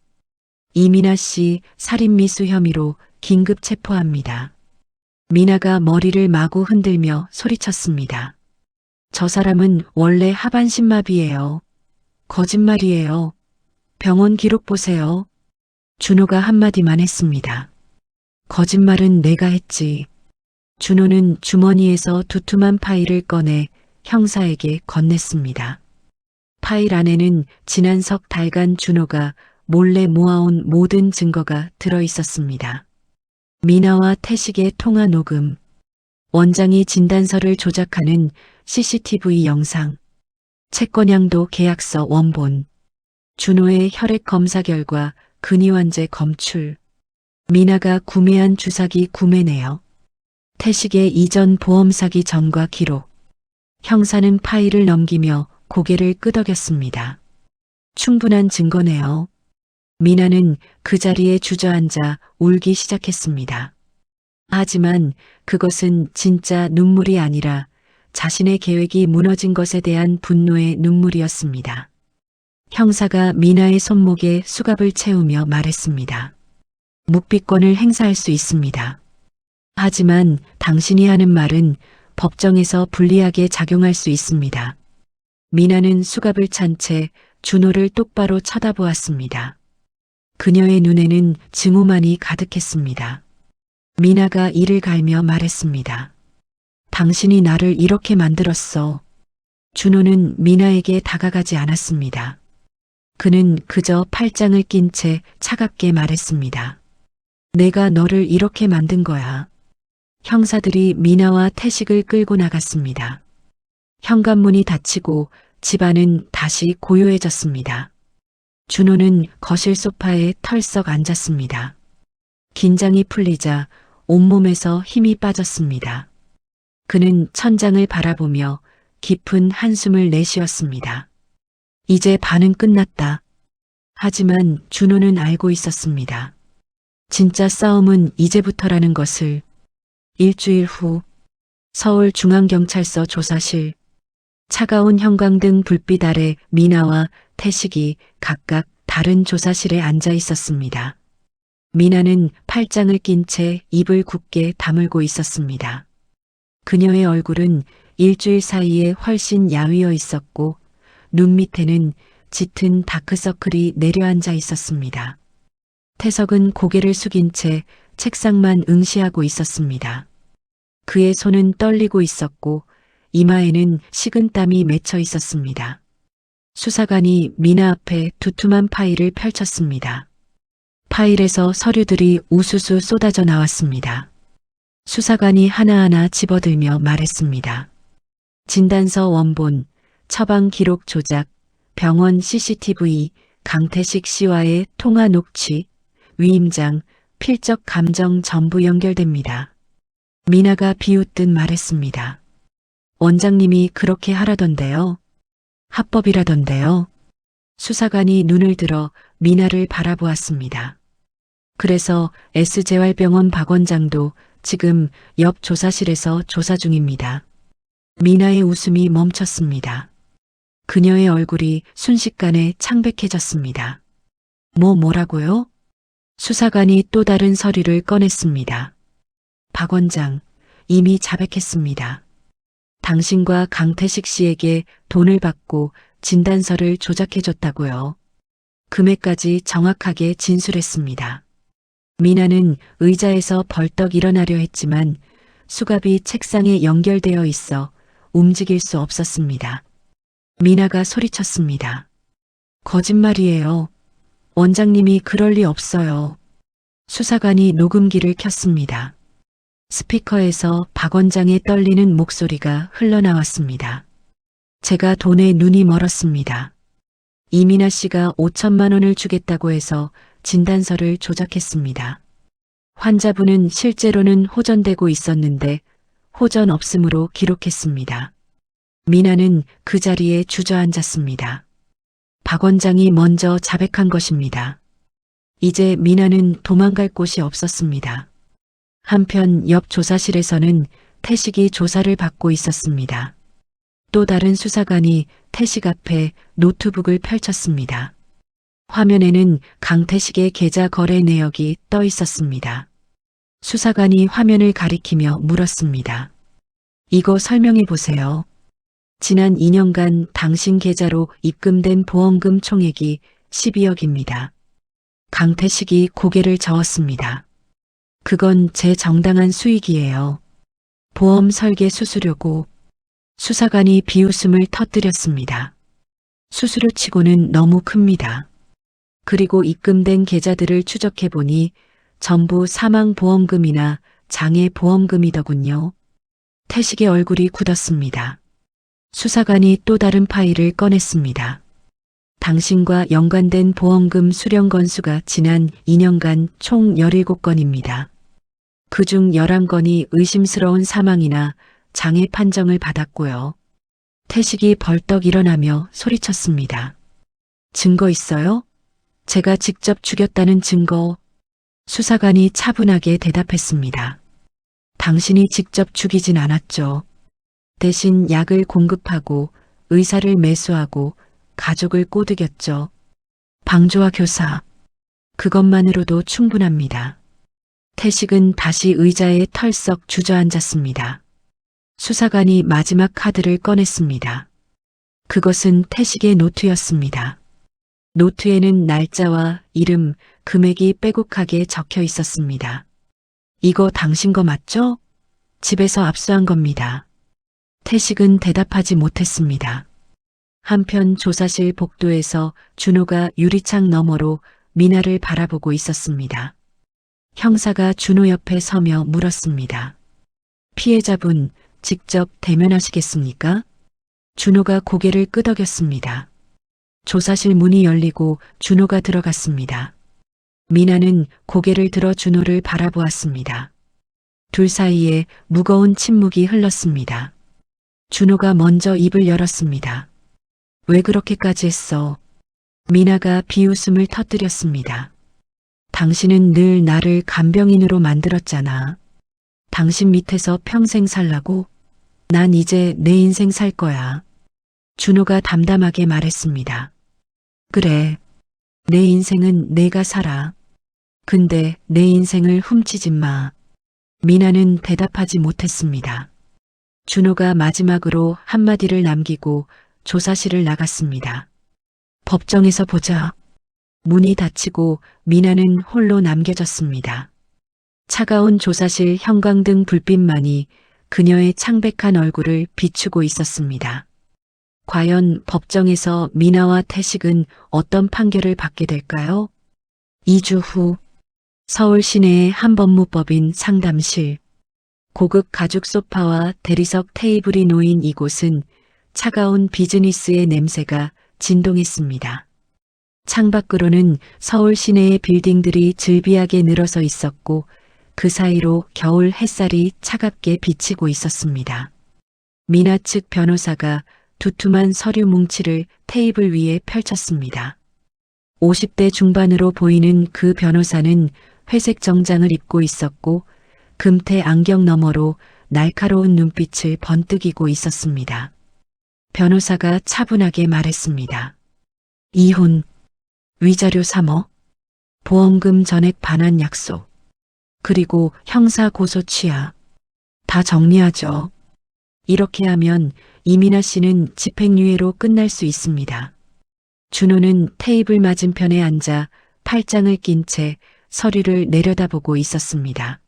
이미나 씨 살인미수 혐의로 긴급 체포합니다. 미나가 머리를 마구 흔들며 소리쳤습니다. 저 사람은 원래 하반신마비예요. 거짓말이에요. 병원 기록 보세요. 준호가 한마디만 했습니다. 거짓말은 내가 했지. 준호는 주머니에서 두툼한 파일을 꺼내 형사에게 건넸습니다. 파일 안에는 지난 석 달간 준호가 몰래 모아온 모든 증거가 들어 있었습니다. 미나와 태식의 통화 녹음, 원장이 진단서를 조작하는 CCTV 영상, 채권양도 계약서 원본, 준호의 혈액 검사 결과 근위환제 검출, 미나가 구매한 주사기 구매 내역, 태식의 이전 보험 사기 전과 기록. 형사는 파일을 넘기며 고개를 끄덕였습니다. 충분한 증거네요. 미나는 그 자리에 주저앉아 울기 시작했습니다. 하지만 그것은 진짜 눈물이 아니라 자신의 계획이 무너진 것에 대한 분노의 눈물이었습니다. 형사가 미나의 손목에 수갑을 채우며 말했습니다. 묵비권을 행사할 수 있습니다. 하지만 당신이 하는 말은 법정에서 불리하게 작용할 수 있습니다. 미나는 수갑을 찬 채 준호를 똑바로 쳐다보았습니다. 그녀의 눈에는 증오만이 가득했습니다. 미나가 이를 갈며 말했습니다. 당신이 나를 이렇게 만들었어. 준호는 미나에게 다가가지 않았습니다. 그는 그저 팔짱을 낀 채 차갑게 말했습니다. 내가 너를 이렇게 만든 거야. 형사들이 미나와 태식을 끌고 나갔습니다. 현관문이 닫히고 집안은 다시 고요해졌습니다. 준호는 거실 소파에 털썩 앉았습니다. 긴장이 풀리자 온몸에서 힘이 빠졌습니다. 그는 천장을 바라보며 깊은 한숨을 내쉬었습니다. 이제 반은 끝났다. 하지만 준호는 알고 있었습니다. 진짜 싸움은 이제부터라는 것을. 일주일 후 서울중앙경찰서 조사실. 차가운 형광등 불빛 아래 미나와 태식이 각각 다른 조사실에 앉아 있었습니다. 미나는 팔짱을 낀 채 입을 굳게 다물고 있었습니다. 그녀의 얼굴은 일주일 사이에 훨씬 야위어 있었고 눈 밑에는 짙은 다크서클이 내려앉아 있었습니다. 태석은 고개를 숙인 채 책상만 응시하고 있었습니다. 그의 손은 떨리고 있었고 이마에는 식은땀이 맺혀 있었습니다. 수사관이 미나 앞에 두툼한 파일을 펼쳤습니다. 파일에서 서류들이 우수수 쏟아져 나왔습니다. 수사관이 하나하나 집어들며 말했습니다. 진단서 원본, 처방 기록 조작, 병원 CCTV, 강태식 씨와의 통화 녹취, 위임장, 필적 감정 전부 연결됩니다. 미나가 비웃듯 말했습니다. 원장님이 그렇게 하라던데요. 합법이라던데요. 수사관이 눈을 들어 미나를 바라보았습니다. 그래서 S재활병원 박 원장도 지금 옆 조사실에서 조사 중입니다. 미나의 웃음이 멈췄습니다. 그녀의 얼굴이 순식간에 창백해졌습니다. 뭐라고요? 수사관이 또 다른 서류를 꺼냈습니다. 박 원장, 이미 자백했습니다. 당신과 강태식 씨에게 돈을 받고 진단서를 조작해줬다고요. 금액까지 정확하게 진술했습니다. 미나는 의자에서 벌떡 일어나려 했지만 수갑이 책상에 연결되어 있어 움직일 수 없었습니다. 미나가 소리쳤습니다. 거짓말이에요. 원장님이 그럴 리 없어요. 수사관이 녹음기를 켰습니다. 스피커에서 박 원장의 떨리는 목소리가 흘러나왔습니다. 제가 돈에 눈이 멀었습니다. 이민아 씨가 5천만 원을 주겠다고 해서 진단서를 조작했습니다. 환자분은 실제로는 호전되고 있었는데 호전 없음으로 기록했습니다. 미나는 그 자리에 주저앉았습니다. 박 원장이 먼저 자백한 것입니다. 이제 미나는 도망갈 곳이 없었습니다. 한편 옆 조사실에서는 태식이 조사를 받고 있었습니다. 또 다른 수사관이 태식 앞에 노트북을 펼쳤습니다. 화면에는 강태식의 계좌 거래 내역이 떠 있었습니다. 수사관이 화면을 가리키며 물었습니다. 이거 설명해 보세요. 지난 2년간 당신 계좌로 입금된 보험금 총액이 12억입니다. 강태식이 고개를 저었습니다. 그건 제 정당한 수익이에요. 보험 설계 수수료고. 수사관이 비웃음을 터뜨렸습니다. 수수료치고는 너무 큽니다. 그리고 입금된 계좌들을 추적해보니 전부 사망보험금이나 장애보험금이더군요. 태식의 얼굴이 굳었습니다. 수사관이 또 다른 파일을 꺼냈습니다. 당신과 연관된 보험금 수령 건수가 지난 2년간 총 17건입니다. 그중 11건이 의심스러운 사망이나 장애 판정을 받았고요. 태식이 벌떡 일어나며 소리쳤습니다. 증거 있어요? 제가 직접 죽였다는 증거. 수사관이 차분하게 대답했습니다. 당신이 직접 죽이진 않았죠. 대신 약을 공급하고 의사를 매수하고 가족을 꼬드겼죠. 방조와 교사. 그것만으로도 충분합니다. 태식은 다시 의자에 털썩 주저앉았습니다. 수사관이 마지막 카드를 꺼냈습니다. 그것은 태식의 노트였습니다. 노트에는 날짜와 이름, 금액이 빼곡하게 적혀 있었습니다. 이거 당신 거 맞죠? 집에서 압수한 겁니다. 태식은 대답하지 못했습니다. 한편 조사실 복도에서 준호가 유리창 너머로 미나를 바라보고 있었습니다. 형사가 준호 옆에 서며 물었습니다. 피해자분 직접 대면하시겠습니까? 준호가 고개를 끄덕였습니다. 조사실 문이 열리고 준호가 들어갔습니다. 미나는 고개를 들어 준호를 바라보았습니다. 둘 사이에 무거운 침묵이 흘렀습니다. 준호가 먼저 입을 열었습니다. 왜 그렇게까지 했어? 미나가 비웃음을 터뜨렸습니다. 당신은 늘 나를 간병인으로 만들었잖아. 당신 밑에서 평생 살라고? 난 이제 내 인생 살 거야. 준호가 담담하게 말했습니다. 그래. 내 인생은 내가 살아. 근데 내 인생을 훔치지 마. 미나는 대답하지 못했습니다. 준호가 마지막으로 한마디를 남기고 조사실을 나갔습니다. 법정에서 보자. 문이 닫히고 미나는 홀로 남겨졌습니다. 차가운 조사실 형광등 불빛만이 그녀의 창백한 얼굴을 비추고 있었습니다. 과연 법정에서 미나와 태식은 어떤 판결을 받게 될까요? 2주 후 서울 시내의 한 법무법인 상담실. 고급 가죽 소파와 대리석 테이블이 놓인 이곳은 차가운 비즈니스의 냄새가 진동했습니다. 창밖으로는 서울 시내의 빌딩들이 즐비하게 늘어서 있었고 그 사이로 겨울 햇살이 차갑게 비치고 있었습니다. 미나 측 변호사가 두툼한 서류 뭉치를 테이블 위에 펼쳤습니다. 50대 중반으로 보이는 그 변호사는 회색 정장을 입고 있었고 금태 안경 너머로 날카로운 눈빛을 번뜩이고 있었습니다. 변호사가 차분하게 말했습니다. 이혼, 위자료 3억, 보험금 전액 반환 약속, 그리고 형사 고소 취하. 다 정리하죠. 이렇게 하면 이민아 씨는 집행유예로 끝날 수 있습니다. 준호는 테이블 맞은편에 앉아 팔짱을 낀 채 서류를 내려다보고 있었습니다.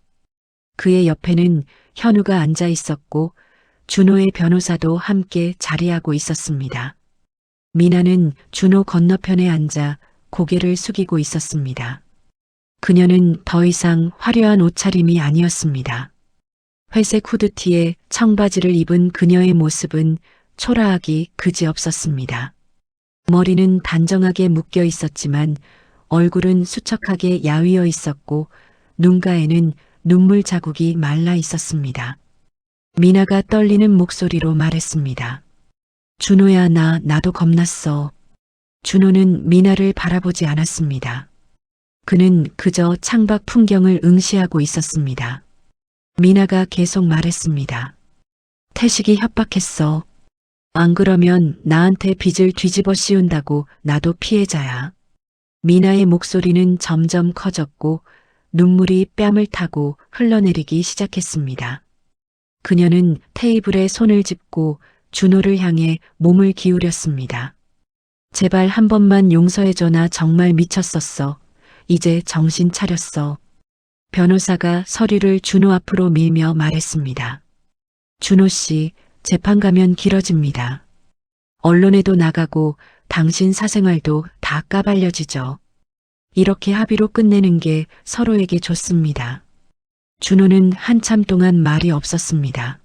그의 옆에는 현우가 앉아 있었고 준호의 변호사도 함께 자리하고 있었습니다. 미나는 준호 건너편에 앉아 고개를 숙이고 있었습니다. 그녀는 더 이상 화려한 옷차림이 아니었습니다. 회색 후드티에 청바지를 입은 그녀의 모습은 초라하기 그지없었습니다. 머리는 단정하게 묶여 있었지만 얼굴은 수척하게 야위어 있었고 눈가에는 눈물 자국이 말라 있었습니다. 미나가 떨리는 목소리로 말했습니다. 준호야, 나도 겁났어. 준호는 미나를 바라보지 않았습니다. 그는 그저 창밖 풍경을 응시하고 있었습니다. 미나가 계속 말했습니다. 태식이 협박했어. 안 그러면 나한테 빚을 뒤집어 씌운다고. 나도 피해자야. 미나의 목소리는 점점 커졌고 눈물이 뺨을 타고 흘러내리기 시작했습니다. 그녀는 테이블에 손을 짚고 준호를 향해 몸을 기울였습니다. 제발 한 번만 용서해줘. 나 정말 미쳤었어. 이제 정신 차렸어. 변호사가 서류를 준호 앞으로 밀며 말했습니다. 준호 씨, 재판 가면 길어집니다. 언론에도 나가고 당신 사생활도 다 까발려지죠. 이렇게 합의로 끝내는 게 서로에게 좋습니다. 준호는 한참 동안 말이 없었습니다.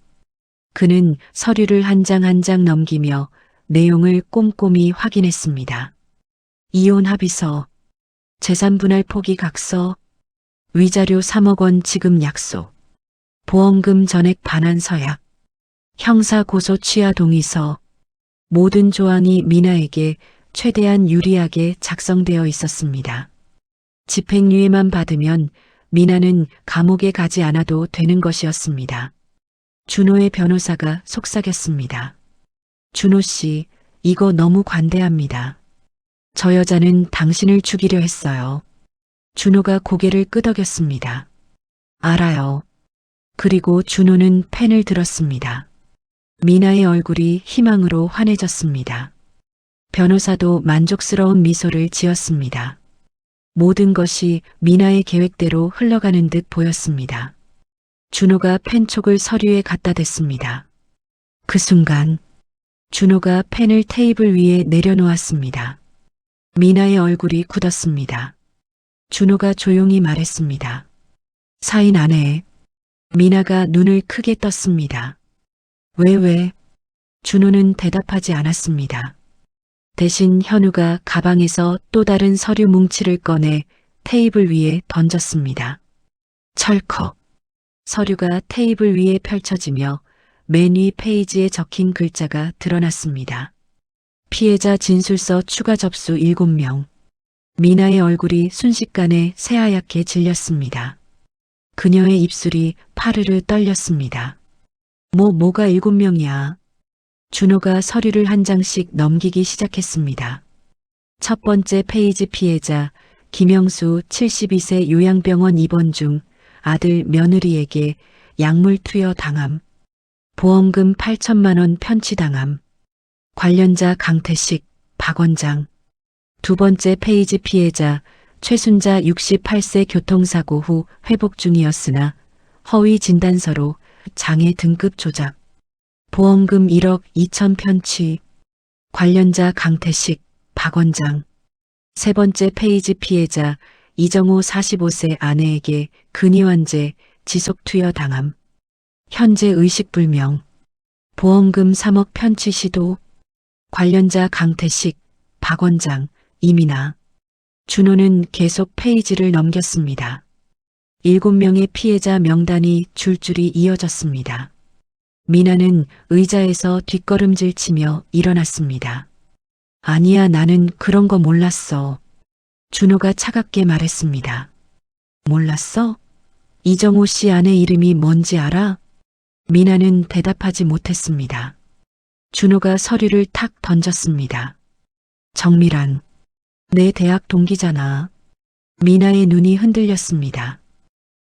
그는 서류를 한 장 한 장 넘기며 내용을 꼼꼼히 확인했습니다. 이혼 합의서, 재산분할 포기 각서, 위자료 3억 원 지급 약속, 보험금 전액 반환 서약, 형사 고소 취하 동의서, 모든 조항이 미나에게 최대한 유리하게 작성되어 있었습니다. 집행유예만 받으면 미나는 감옥에 가지 않아도 되는 것이었습니다. 준호의 변호사가 속삭였습니다. 준호 씨, 이거 너무 관대합니다. 저 여자는 당신을 죽이려 했어요. 준호가 고개를 끄덕였습니다. 알아요. 그리고 준호는 펜을 들었습니다. 미나의 얼굴이 희망으로 환해졌습니다. 변호사도 만족스러운 미소를 지었습니다. 모든 것이 미나의 계획대로 흘러가는 듯 보였습니다. 준호가 펜촉을 서류에 갖다 댔습니다. 그 순간 준호가 펜을 테이블 위에 내려놓았습니다. 미나의 얼굴이 굳었습니다. 준호가 조용히 말했습니다. 사인 안 해. 미나가 눈을 크게 떴습니다. 왜? 준호는 대답하지 않았습니다. 대신 현우가 가방에서 또 다른 서류 뭉치를 꺼내 테이블 위에 던졌습니다. 철컥. 서류가 테이블 위에 펼쳐지며 맨 위 페이지에 적힌 글자가 드러났습니다. 피해자 진술서 추가 접수 7명. 미나의 얼굴이 순식간에 새하얗게 질렸습니다. 그녀의 입술이 파르르 떨렸습니다. 뭐가 7명이야. 준호가 서류를 한 장씩 넘기기 시작했습니다. 첫 번째 페이지 피해자 김영수 72세 요양병원 입원 중 아들 며느리에게 약물 투여 당함. 보험금 8천만 원 편취당함. 관련자 강태식, 박 원장. 두 번째 페이지 피해자 최순자 68세 교통사고 후 회복 중이었으나 허위 진단서로 장애 등급 조작. 보험금 1억 2천 편취. 관련자 강태식, 박 원장. 세 번째 페이지 피해자 이정호 45세 아내에게 근위환제 지속 투여 당함. 현재 의식불명. 보험금 3억 편취 시도. 관련자 강태식, 박 원장, 이민아. 준호는 계속 페이지를 넘겼습니다. 7명의 피해자 명단이 줄줄이 이어졌습니다. 미나는 의자에서 뒷걸음질 치며 일어났습니다. 아니야, 나는 그런 거 몰랐어. 준호가 차갑게 말했습니다. 몰랐어? 이정호 씨 아내 이름이 뭔지 알아? 미나는 대답하지 못했습니다. 준호가 서류를 탁 던졌습니다. 정미란, 내 대학 동기잖아. 미나의 눈이 흔들렸습니다.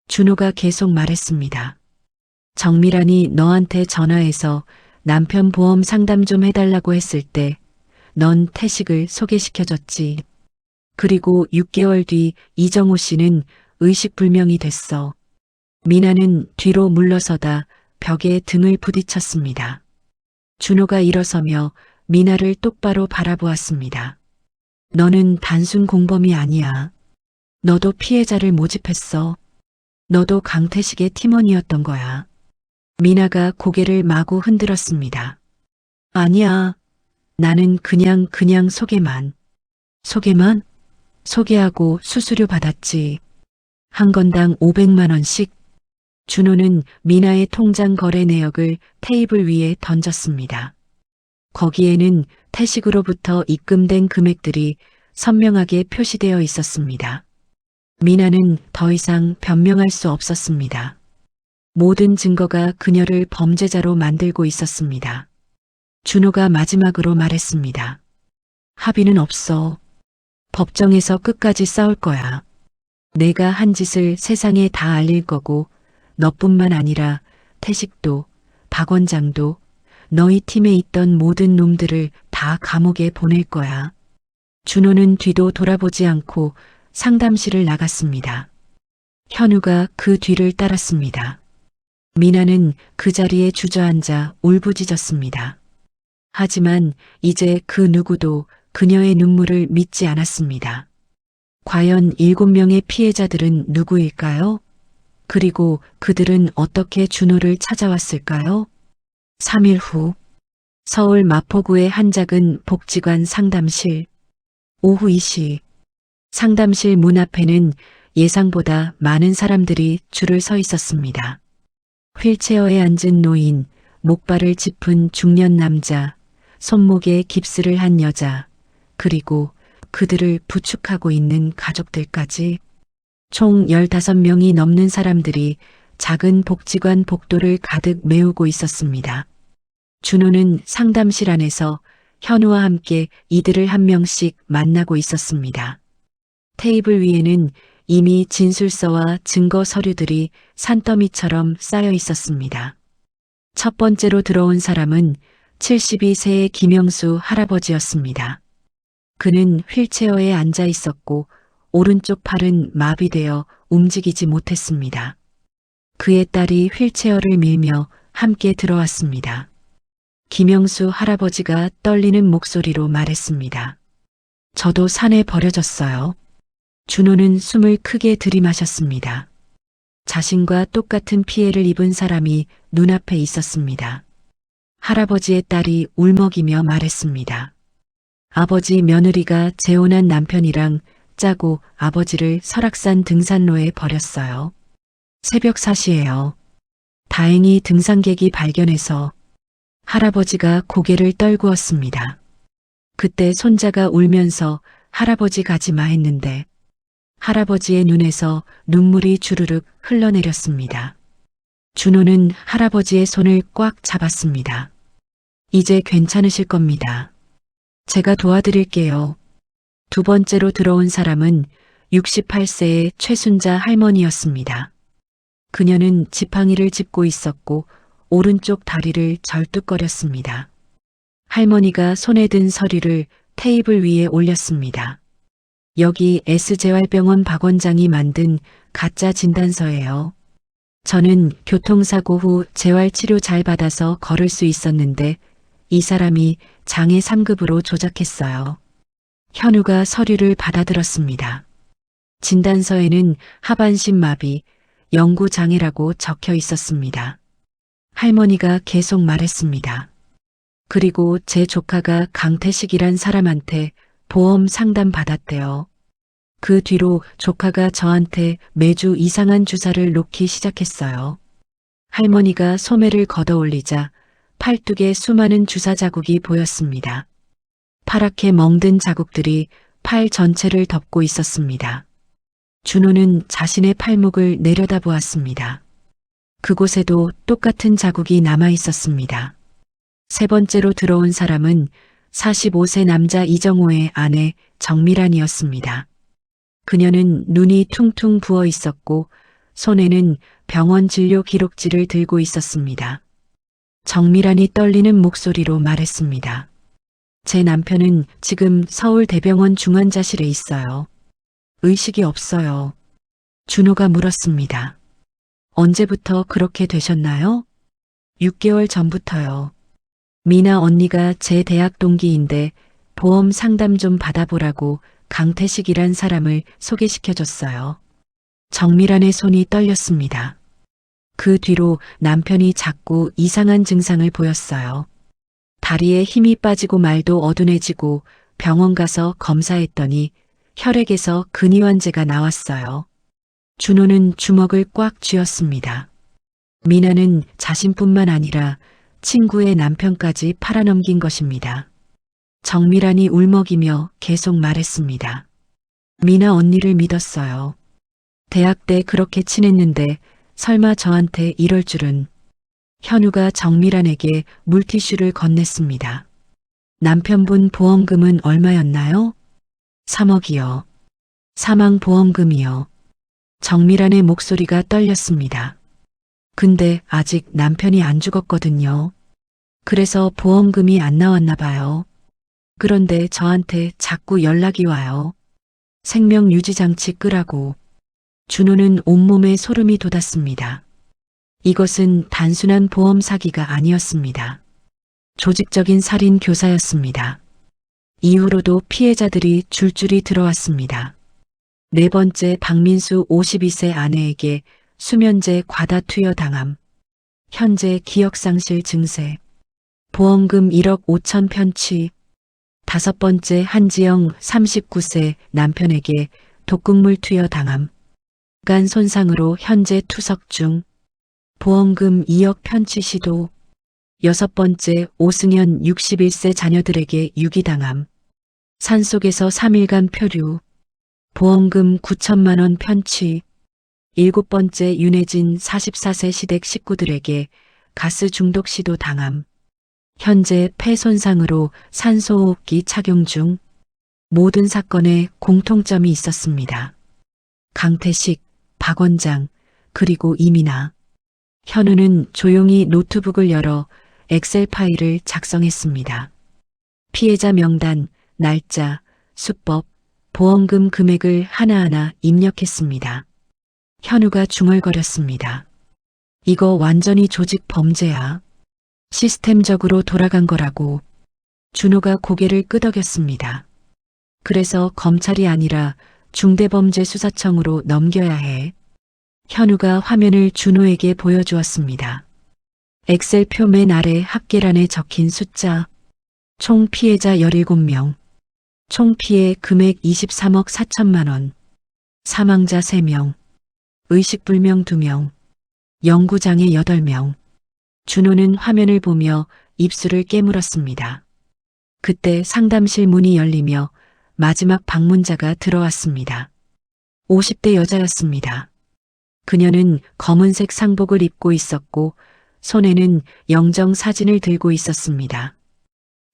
준호가 계속 말했습니다. 정미란이 너한테 전화해서 남편 보험 상담 좀 해달라고 했을 때 넌 태식을 소개시켜줬지. 그리고 6개월 뒤 이정호 씨는 의식불명이 됐어. 미나는 뒤로 물러서다 벽에 등을 부딪혔습니다. 준호가 일어서며 미나를 똑바로 바라보았습니다. 너는 단순 공범이 아니야. 너도 피해자를 모집했어. 너도 강태식의 팀원이었던 거야. 미나가 고개를 마구 흔들었습니다. 아니야. 나는 그냥 소개만. 소개만? 소개하고 수수료 받았지. 한 건당 500만 원씩. 준호는 미나의 통장 거래 내역을 테이블 위에 던졌습니다. 거기에는 태식으로부터 입금된 금액들이 선명하게 표시되어 있었습니다. 미나는 더 이상 변명할 수 없었습니다. 모든 증거가 그녀를 범죄자로 만들고 있었습니다. 준호가 마지막으로 말했습니다. 합의는 없어. 법정에서 끝까지 싸울 거야. 내가 한 짓을 세상에 다 알릴 거고 너뿐만 아니라 태식도 박 원장도 너희 팀에 있던 모든 놈들을 다 감옥에 보낼 거야. 준호는 뒤도 돌아보지 않고 상담실을 나갔습니다. 현우가 그 뒤를 따랐습니다. 미나는 그 자리에 주저앉아 울부짖었습니다. 하지만 이제 그 누구도 그녀의 눈물을 믿지 않았습니다. 과연 7명의 피해자들은 누구일까요? 그리고 그들은 어떻게 준호를 찾아왔을까요? 3일 후 서울 마포구의 한 작은 복지관 상담실. 오후 2시 상담실 문 앞에는 예상보다 많은 사람들이 줄을 서 있었습니다. 휠체어에 앉은 노인, 목발을 짚은 중년 남자, 손목에 깁스를 한 여자, 그리고 그들을 부축하고 있는 가족들까지 총 15명이 넘는 사람들이 작은 복지관 복도를 가득 메우고 있었습니다. 준호는 상담실 안에서 현우와 함께 이들을 한 명씩 만나고 있었습니다. 테이블 위에는 이미 진술서와 증거 서류들이 산더미처럼 쌓여 있었습니다. 첫 번째로 들어온 사람은 72세의 김영수 할아버지였습니다. 그는 휠체어에 앉아 있었고 오른쪽 팔은 마비되어 움직이지 못했습니다. 그의 딸이 휠체어를 밀며 함께 들어왔습니다. 김영수 할아버지가 떨리는 목소리로 말했습니다. 저도 산에 버려졌어요. 준호는 숨을 크게 들이마셨습니다. 자신과 똑같은 피해를 입은 사람이 눈앞에 있었습니다. 할아버지의 딸이 울먹이며 말했습니다. 아버지 며느리가 재혼한 남편이랑 짜고 아버지를 설악산 등산로에 버렸어요. 새벽 4시예요. 다행히 등산객이 발견해서 할아버지가 고개를 떨구었습니다. 그때 손자가 울면서 할아버지 가지마 했는데 할아버지의 눈에서 눈물이 주르륵 흘러내렸습니다. 준호는 할아버지의 손을 꽉 잡았습니다. 이제 괜찮으실 겁니다. 제가 도와드릴게요. 두 번째로 들어온 사람은 68세의 최순자 할머니였습니다. 그녀는 지팡이를 짚고 있었고 오른쪽 다리를 절뚝거렸습니다. 할머니가 손에 든 서류를 테이블 위에 올렸습니다. 여기 S재활병원 박 원장이 만든 가짜 진단서예요. 저는 교통사고 후 재활치료 잘 받아서 걸을 수 있었는데 이 사람이 장애 3급으로 조작했어요. 현우가 서류를 받아들었습니다. 진단서에는 하반신 마비, 영구 장애라고 적혀 있었습니다. 할머니가 계속 말했습니다. 그리고 제 조카가 강태식이란 사람한테 보험 상담 받았대요. 그 뒤로 조카가 저한테 매주 이상한 주사를 놓기 시작했어요. 할머니가 소매를 걷어올리자 팔뚝에 수많은 주사 자국이 보였습니다. 파랗게 멍든 자국들이 팔 전체를 덮고 있었습니다. 준호는 자신의 팔목을 내려다보았습니다. 그곳에도 똑같은 자국이 남아 있었습니다. 세 번째로 들어온 사람은 45세 남자 이정호의 아내 정미란이었습니다. 그녀는 눈이 퉁퉁 부어 있었고 손에는 병원 진료 기록지를 들고 있었습니다. 정미란이 떨리는 목소리로 말했습니다. 제 남편은 지금 서울대병원 중환자실에 있어요. 의식이 없어요. 준호가 물었습니다. 언제부터 그렇게 되셨나요? 6개월 전부터요. 미나 언니가 제 대학 동기인데 보험 상담 좀 받아보라고 강태식이란 사람을 소개시켜줬어요. 정미란의 손이 떨렸습니다. 그 뒤로 남편이 자꾸 이상한 증상을 보였어요. 다리에 힘이 빠지고 말도 어둔해지고 병원 가서 검사했더니 혈액에서 근위환제가 나왔어요. 준호는 주먹을 꽉 쥐었습니다. 미나는 자신뿐만 아니라 친구의 남편까지 팔아넘긴 것입니다. 정미란이 울먹이며 계속 말했습니다. 미나 언니를 믿었어요. 대학 때 그렇게 친했는데 설마 저한테 이럴 줄은. 현우가 정미란에게 물티슈를 건넸습니다. 남편분 보험금은 얼마였나요? 3억이요. 사망보험금이요. 정미란의 목소리가 떨렸습니다. 근데 아직 남편이 안 죽었거든요. 그래서 보험금이 안 나왔나 봐요. 그런데 저한테 자꾸 연락이 와요. 생명유지장치 끄라고. 준호는 온몸에 소름이 돋았습니다. 이것은 단순한 보험 사기가 아니었습니다. 조직적인 살인 교사였습니다. 이후로도 피해자들이 줄줄이 들어왔습니다. 네 번째 박민수 52세 아내에게 수면제 과다 투여 당함. 현재 기억상실 증세. 보험금 1억 5천 편취. 다섯 번째 한지영 39세 남편에게 독극물 투여 당함. 간 손상으로 현재 투석 중. 보험금 2억 편취 시도. 여섯 번째 오승현 61세 자녀들에게 유기당함. 산속에서 3일간 표류. 보험금 9천만 원 편취. 일곱 번째 윤혜진 44세 시댁 식구들에게 가스 중독 시도 당함. 현재 폐 손상으로 산소호흡기 착용 중. 모든 사건에 공통점이 있었습니다. 강태식, 박원장, 그리고 이민아. 현우는 조용히 노트북을 열어 엑셀 파일을 작성했습니다. 피해자 명단, 날짜, 수법, 보험금 금액을 하나하나 입력했습니다. 현우가 중얼거렸습니다. 이거 완전히 조직 범죄야. 시스템적으로 돌아간 거라고. 준호가 고개를 끄덕였습니다. 그래서 검찰이 아니라 중대범죄수사청으로 넘겨야 해. 현우가 화면을 준호에게 보여주었습니다. 엑셀표 맨 아래 합계란에 적힌 숫자. 총 피해자 17명. 총 피해 금액 23억 4천만 원. 사망자 3명. 의식불명 2명. 영구장애 8명. 준호는 화면을 보며 입술을 깨물었습니다. 그때 상담실 문이 열리며 마지막 방문자가 들어왔습니다. 50대 여자였습니다. 그녀는 검은색 상복을 입고 있었고 손에는 영정 사진을 들고 있었습니다.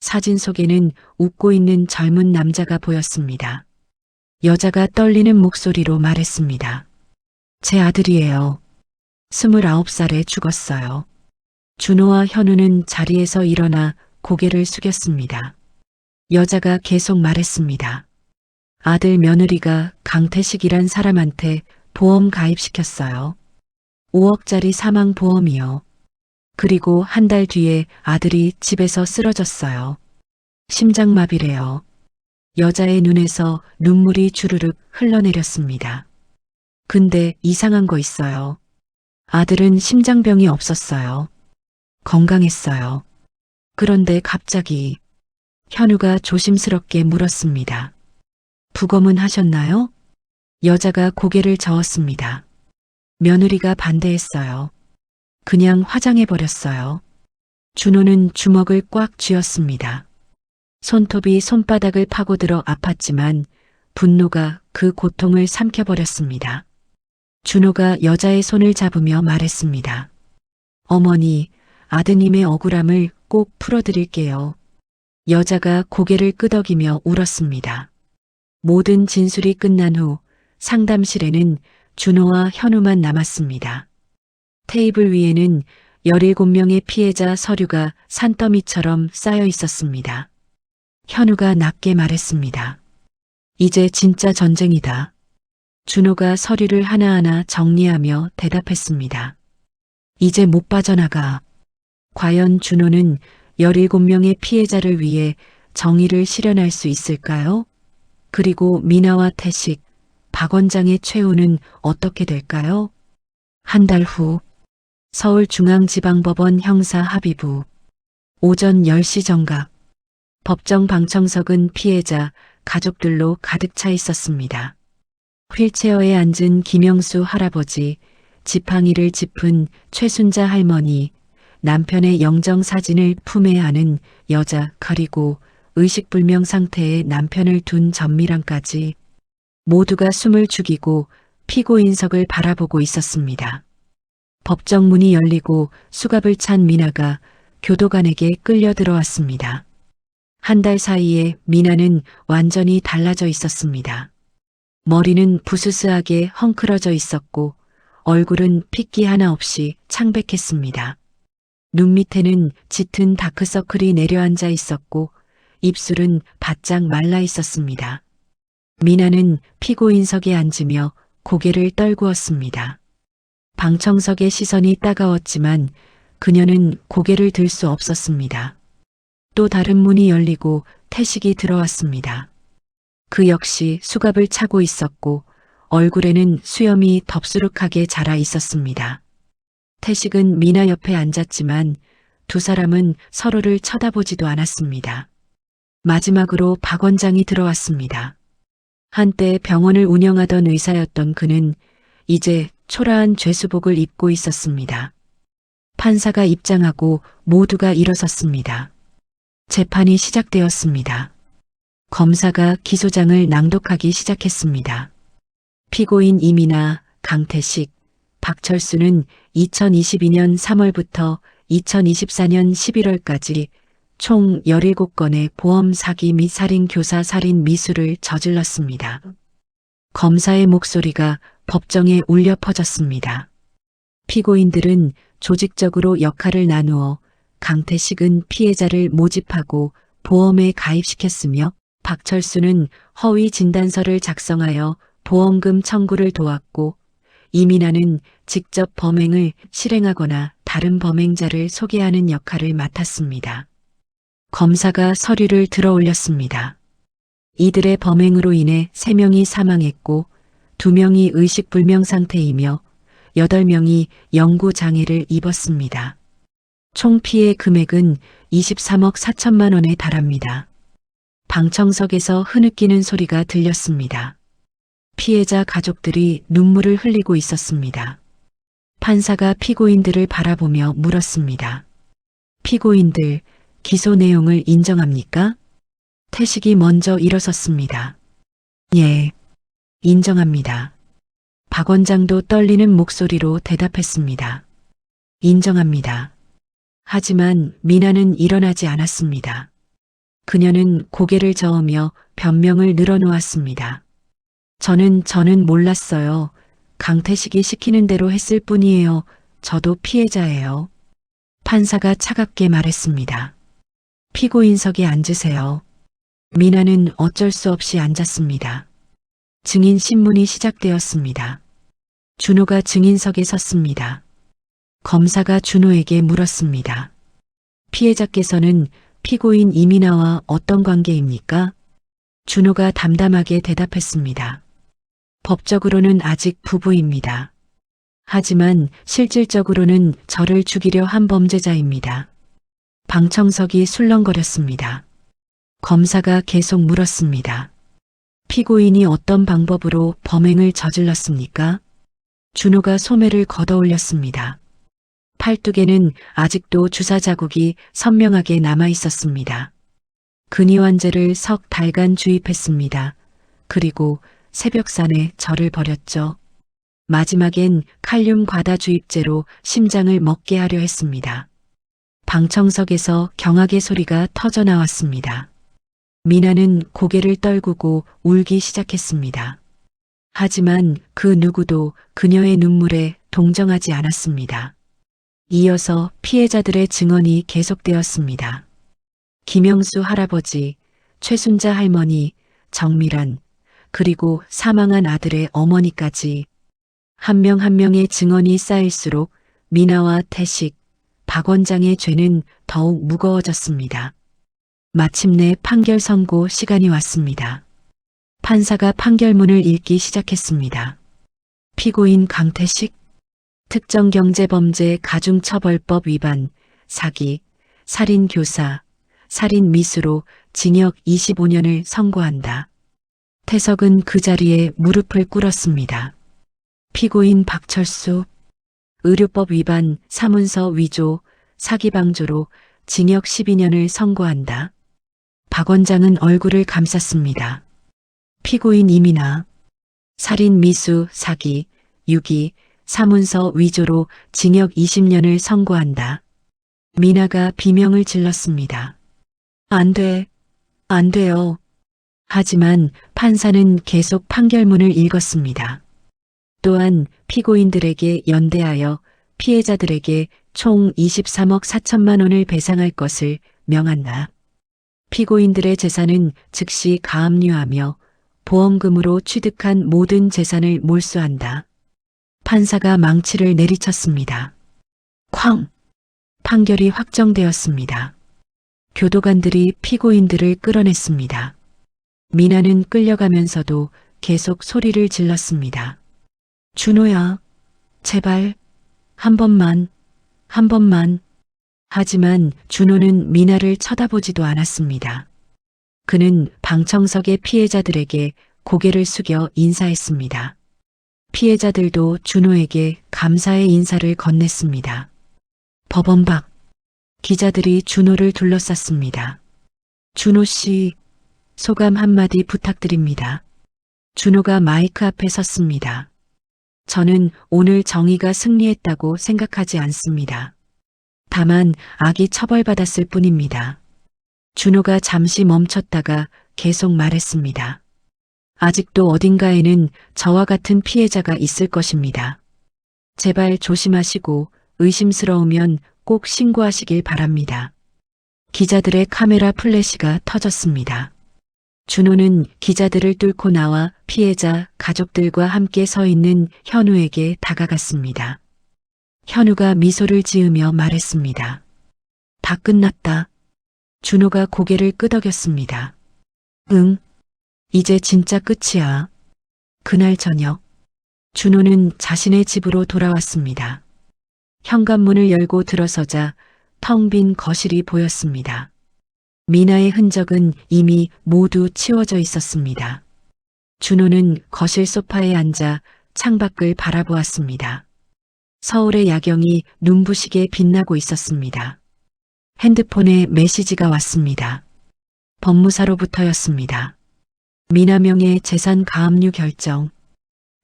사진 속에는 웃고 있는 젊은 남자가 보였습니다. 여자가 떨리는 목소리로 말했습니다. 제 아들이에요. 29살에 죽었어요. 준호와 현우는 자리에서 일어나 고개를 숙였습니다. 여자가 계속 말했습니다. 아들 며느리가 강태식이란 사람한테 보험 가입시켰어요. 5억짜리 사망보험이요. 그리고 한 달 뒤에 아들이 집에서 쓰러졌어요. 심장마비래요. 여자의 눈에서 눈물이 주르륵 흘러내렸습니다. 근데 이상한 거 있어요. 아들은 심장병이 없었어요. 건강했어요. 그런데 갑자기 현우가 조심스럽게 물었습니다. 부검은 하셨나요? 여자가 고개를 저었습니다. 며느리가 반대했어요. 그냥 화장해버렸어요. 준호는 주먹을 꽉 쥐었습니다. 손톱이 손바닥을 파고들어 아팠지만 분노가 그 고통을 삼켜버렸습니다. 준호가 여자의 손을 잡으며 말했습니다. 어머니, 아드님의 억울함을 꼭 풀어드릴게요. 여자가 고개를 끄덕이며 울었습니다. 모든 진술이 끝난 후 상담실에는 준호와 현우만 남았습니다. 테이블 위에는 17명의 피해자 서류가 산더미처럼 쌓여 있었습니다. 현우가 낮게 말했습니다. 이제 진짜 전쟁이다. 준호가 서류를 하나하나 정리하며 대답했습니다. 이제 못 빠져나가. 과연 준호는 17명의 피해자를 위해 정의를 실현할 수 있을까요? 그리고 미나와 태식, 박 원장의 최후는 어떻게 될까요? 한 달 후 서울중앙지방법원 형사합의부 오전 10시 정각 법정 방청석은 피해자, 가족들로 가득 차 있었습니다. 휠체어에 앉은 김영수 할아버지, 지팡이를 짚은 최순자 할머니, 남편의 영정사진을 품에 안은 여자 그리고 의식불명 상태의 남편을 둔 전미랑까지 모두가 숨을 죽이고 피고인석을 바라보고 있었습니다. 법정 문이 열리고 수갑을 찬 미나가 교도관에게 끌려 들어왔습니다. 한 달 사이에 미나는 완전히 달라져 있었습니다. 머리는 부스스하게 헝클어져 있었고 얼굴은 핏기 하나 없이 창백했습니다. 눈 밑에는 짙은 다크서클이 내려앉아 있었고 입술은 바짝 말라 있었습니다. 미나는 피고인석에 앉으며 고개를 떨구었습니다. 방청석의 시선이 따가웠지만 그녀는 고개를 들 수 없었습니다. 또 다른 문이 열리고 태식이 들어왔습니다. 그 역시 수갑을 차고 있었고 얼굴에는 수염이 덥수룩하게 자라 있었습니다. 태식은 미나 옆에 앉았지만 두 사람은 서로를 쳐다보지도 않았습니다. 마지막으로 박 원장이 들어왔습니다. 한때 병원을 운영하던 의사였던 그는 이제 초라한 죄수복을 입고 있었습니다. 판사가 입장하고 모두가 일어섰습니다. 재판이 시작되었습니다. 검사가 기소장을 낭독하기 시작했습니다. 피고인 이민아, 강태식, 박철수는 2022년 3월부터 2024년 11월까지 총 17건의 보험 사기 및 살인 교사 살인 미수를 저질렀습니다. 검사의 목소리가 법정에 울려 퍼졌습니다. 피고인들은 조직적으로 역할을 나누어 강태식은 피해자를 모집하고 보험에 가입시켰으며 박철수는 허위 진단서를 작성하여 보험금 청구를 도왔고 이민아는 직접 범행을 실행하거나 다른 범행자를 소개하는 역할을 맡았습니다. 검사가 서류를 들어 올렸습니다. 이들의 범행으로 인해 3명이 사망했고 2명이 의식불명 상태이며 8명이 영구 장애를 입었습니다. 총 피해 금액은 23억 4천만 원에 달합니다. 방청석에서 흐느끼는 소리가 들렸습니다. 피해자 가족들이 눈물을 흘리고 있었습니다. 판사가 피고인들을 바라보며 물었습니다. 피고인들, 기소 내용을 인정합니까? 태식이 먼저 일어섰습니다. 예, 인정합니다. 박 원장도 떨리는 목소리로 대답했습니다. 인정합니다. 하지만 미나는 일어나지 않았습니다. 그녀는 고개를 저으며 변명을 늘어놓았습니다. 저는 몰랐어요. 강태식이 시키는 대로 했을 뿐이에요. 저도 피해자예요. 판사가 차갑게 말했습니다. 피고인석에 앉으세요. 미나는 어쩔 수 없이 앉았습니다. 증인 신문이 시작되었습니다. 준호가 증인석에 섰습니다. 검사가 준호에게 물었습니다. 피해자께서는 피고인 이민아와 어떤 관계입니까? 준호가 담담하게 대답했습니다. 법적으로는 아직 부부입니다. 하지만 실질적으로는 저를 죽이려 한 범죄자입니다. 방청석이 술렁거렸습니다. 검사가 계속 물었습니다. 피고인이 어떤 방법으로 범행을 저질렀습니까? 준호가 소매를 걷어 올렸습니다. 팔뚝에는 아직도 주사 자국이 선명하게 남아 있었습니다. 근이환제를 석 달간 주입했습니다. 그리고 새벽산에 저를 버렸죠. 마지막엔 칼륨 과다 주입제로 심장을 먹게 하려 했습니다. 방청석에서 경악의 소리가 터져 나왔습니다. 미나는 고개를 떨구고 울기 시작했습니다. 하지만 그 누구도 그녀의 눈물에 동정하지 않았습니다. 이어서 피해자들의 증언이 계속되었습니다. 김영수 할아버지, 최순자 할머니, 정미란, 그리고 사망한 아들의 어머니까지 한 명 한 명의 증언이 쌓일수록 미나와 태식, 박 원장의 죄는 더욱 무거워졌습니다. 마침내 판결 선고 시간이 왔습니다. 판사가 판결문을 읽기 시작했습니다. 피고인 강태식, 특정경제범죄 가중처벌법 위반, 사기, 살인교사, 살인미수로 징역 25년을 선고한다. 태석은 그 자리에 무릎을 꿇었습니다. 피고인 박철수, 의료법 위반, 사문서 위조, 사기방조로 징역 12년을 선고한다. 박 원장은 얼굴을 감쌌습니다. 피고인 이민아, 살인미수, 사기, 유기, 사문서 위조로 징역 20년을 선고한다. 미나가 비명을 질렀습니다. 안 돼, 안 돼요. 하지만 판사는 계속 판결문을 읽었습니다. 또한 피고인들에게 연대하여 피해자들에게 총 23억 4천만 원을 배상할 것을 명한다. 피고인들의 재산은 즉시 가압류하며 보험금으로 취득한 모든 재산을 몰수한다. 판사가 망치를 내리쳤습니다. 쾅! 판결이 확정되었습니다. 교도관들이 피고인들을 끌어냈습니다. 미나는 끌려가면서도 계속 소리를 질렀습니다. 준호야, 제발, 한 번만, 한 번만. 하지만 준호는 미나를 쳐다보지도 않았습니다. 그는 방청석의 피해자들에게 고개를 숙여 인사했습니다. 피해자들도 준호에게 감사의 인사를 건넸습니다. 법원 밖, 기자들이 준호를 둘러쌌습니다. 준호 씨, 소감 한마디 부탁드립니다. 준호가 마이크 앞에 섰습니다. 저는 오늘 정의가 승리했다고 생각하지 않습니다. 다만 악이 처벌받았을 뿐입니다. 준호가 잠시 멈췄다가 계속 말했습니다. 아직도 어딘가에는 저와 같은 피해자가 있을 것입니다. 제발 조심하시고 의심스러우면 꼭 신고하시길 바랍니다. 기자들의 카메라 플래시가 터졌습니다. 준호는 기자들을 뚫고 나와 피해자 가족들과 함께 서 있는 현우에게 다가갔습니다. 현우가 미소를 지으며 말했습니다. 다 끝났다. 준호가 고개를 끄덕였습니다. 응, 이제 진짜 끝이야. 그날 저녁, 준호는 자신의 집으로 돌아왔습니다. 현관문을 열고 들어서자 텅 빈 거실이 보였습니다. 미나의 흔적은 이미 모두 치워져 있었습니다. 준호는 거실 소파에 앉아 창밖을 바라보았습니다. 서울의 야경이 눈부시게 빛나고 있었습니다. 핸드폰에 메시지가 왔습니다. 법무사로부터였습니다. 미나명의 재산 가압류 결정,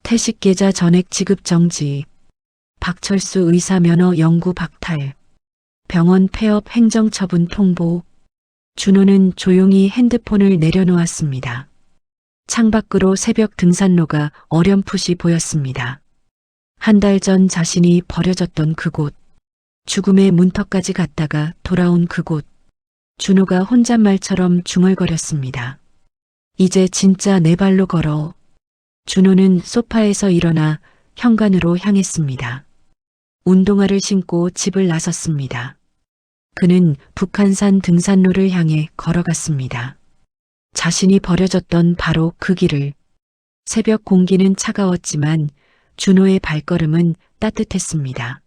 퇴직계좌 전액 지급 정지, 박철수 의사 면허 영구 박탈, 병원 폐업 행정처분 통보. 준호는 조용히 핸드폰을 내려놓았습니다. 창밖으로 새벽 등산로가 어렴풋이 보였습니다. 한 달 전 자신이 버려졌던 그곳, 죽음의 문턱까지 갔다가 돌아온 그곳, 준호가 혼잣말처럼 중얼거렸습니다. 이제 진짜 내 발로 걸어. 준호는 소파에서 일어나 현관으로 향했습니다. 운동화를 신고 집을 나섰습니다. 그는 북한산 등산로를 향해 걸어갔습니다. 자신이 버려졌던 바로 그 길을. 새벽 공기는 차가웠지만 준호의 발걸음은 따뜻했습니다.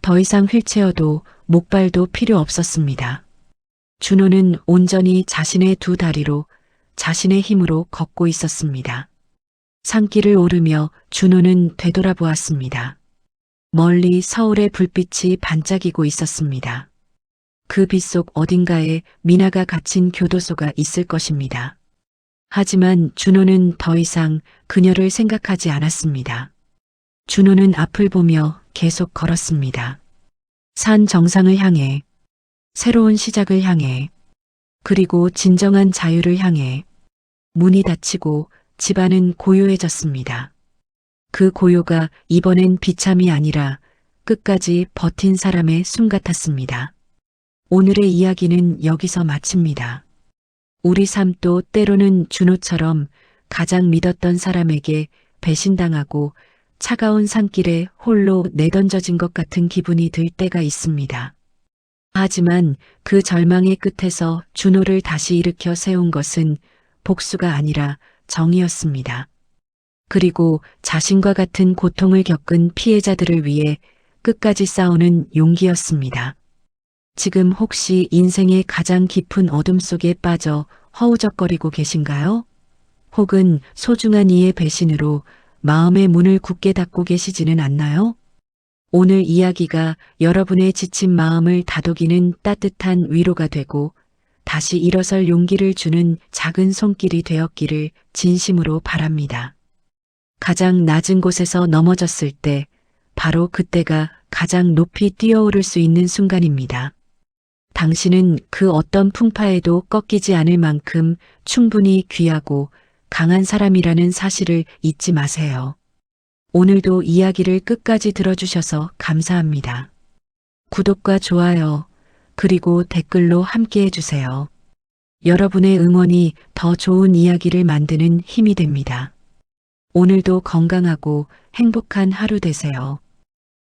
더 이상 휠체어도 목발도 필요 없었습니다. 준호는 온전히 자신의 두 다리로 자신의 힘으로 걷고 있었습니다. 산길을 오르며 준호는 되돌아보았습니다. 멀리 서울의 불빛이 반짝이고 있었습니다. 그 빛 속 어딘가에 미나가 갇힌 교도소가 있을 것입니다. 하지만 준호는 더 이상 그녀를 생각하지 않았습니다. 준호는 앞을 보며 계속 걸었습니다. 산 정상을 향해, 새로운 시작을 향해, 그리고 진정한 자유를 향해. 문이 닫히고 집안은 고요해졌습니다. 그 고요가 이번엔 비참이 아니라 끝까지 버틴 사람의 숨 같았습니다. 오늘의 이야기는 여기서 마칩니다. 우리 삶도 때로는 준호처럼 가장 믿었던 사람에게 배신당하고 차가운 산길에 홀로 내던져진 것 같은 기분이 들 때가 있습니다. 하지만 그 절망의 끝에서 준호를 다시 일으켜 세운 것은 복수가 아니라 정의였습니다. 그리고 자신과 같은 고통을 겪은 피해자들을 위해 끝까지 싸우는 용기였습니다. 지금 혹시 인생의 가장 깊은 어둠 속에 빠져 허우적거리고 계신가요? 혹은 소중한 이의 배신으로 마음의 문을 굳게 닫고 계시지는 않나요? 오늘 이야기가 여러분의 지친 마음을 다독이는 따뜻한 위로가 되고 다시 일어설 용기를 주는 작은 손길이 되었기를 진심으로 바랍니다. 가장 낮은 곳에서 넘어졌을 때 바로 그때가 가장 높이 뛰어오를 수 있는 순간입니다. 당신은 그 어떤 풍파에도 꺾이지 않을 만큼 충분히 귀하고 강한 사람이라는 사실을 잊지 마세요. 오늘도 이야기를 끝까지 들어주셔서 감사합니다. 구독과 좋아요, 그리고 댓글로 함께 해주세요. 여러분의 응원이 더 좋은 이야기를 만드는 힘이 됩니다. 오늘도 건강하고 행복한 하루 되세요.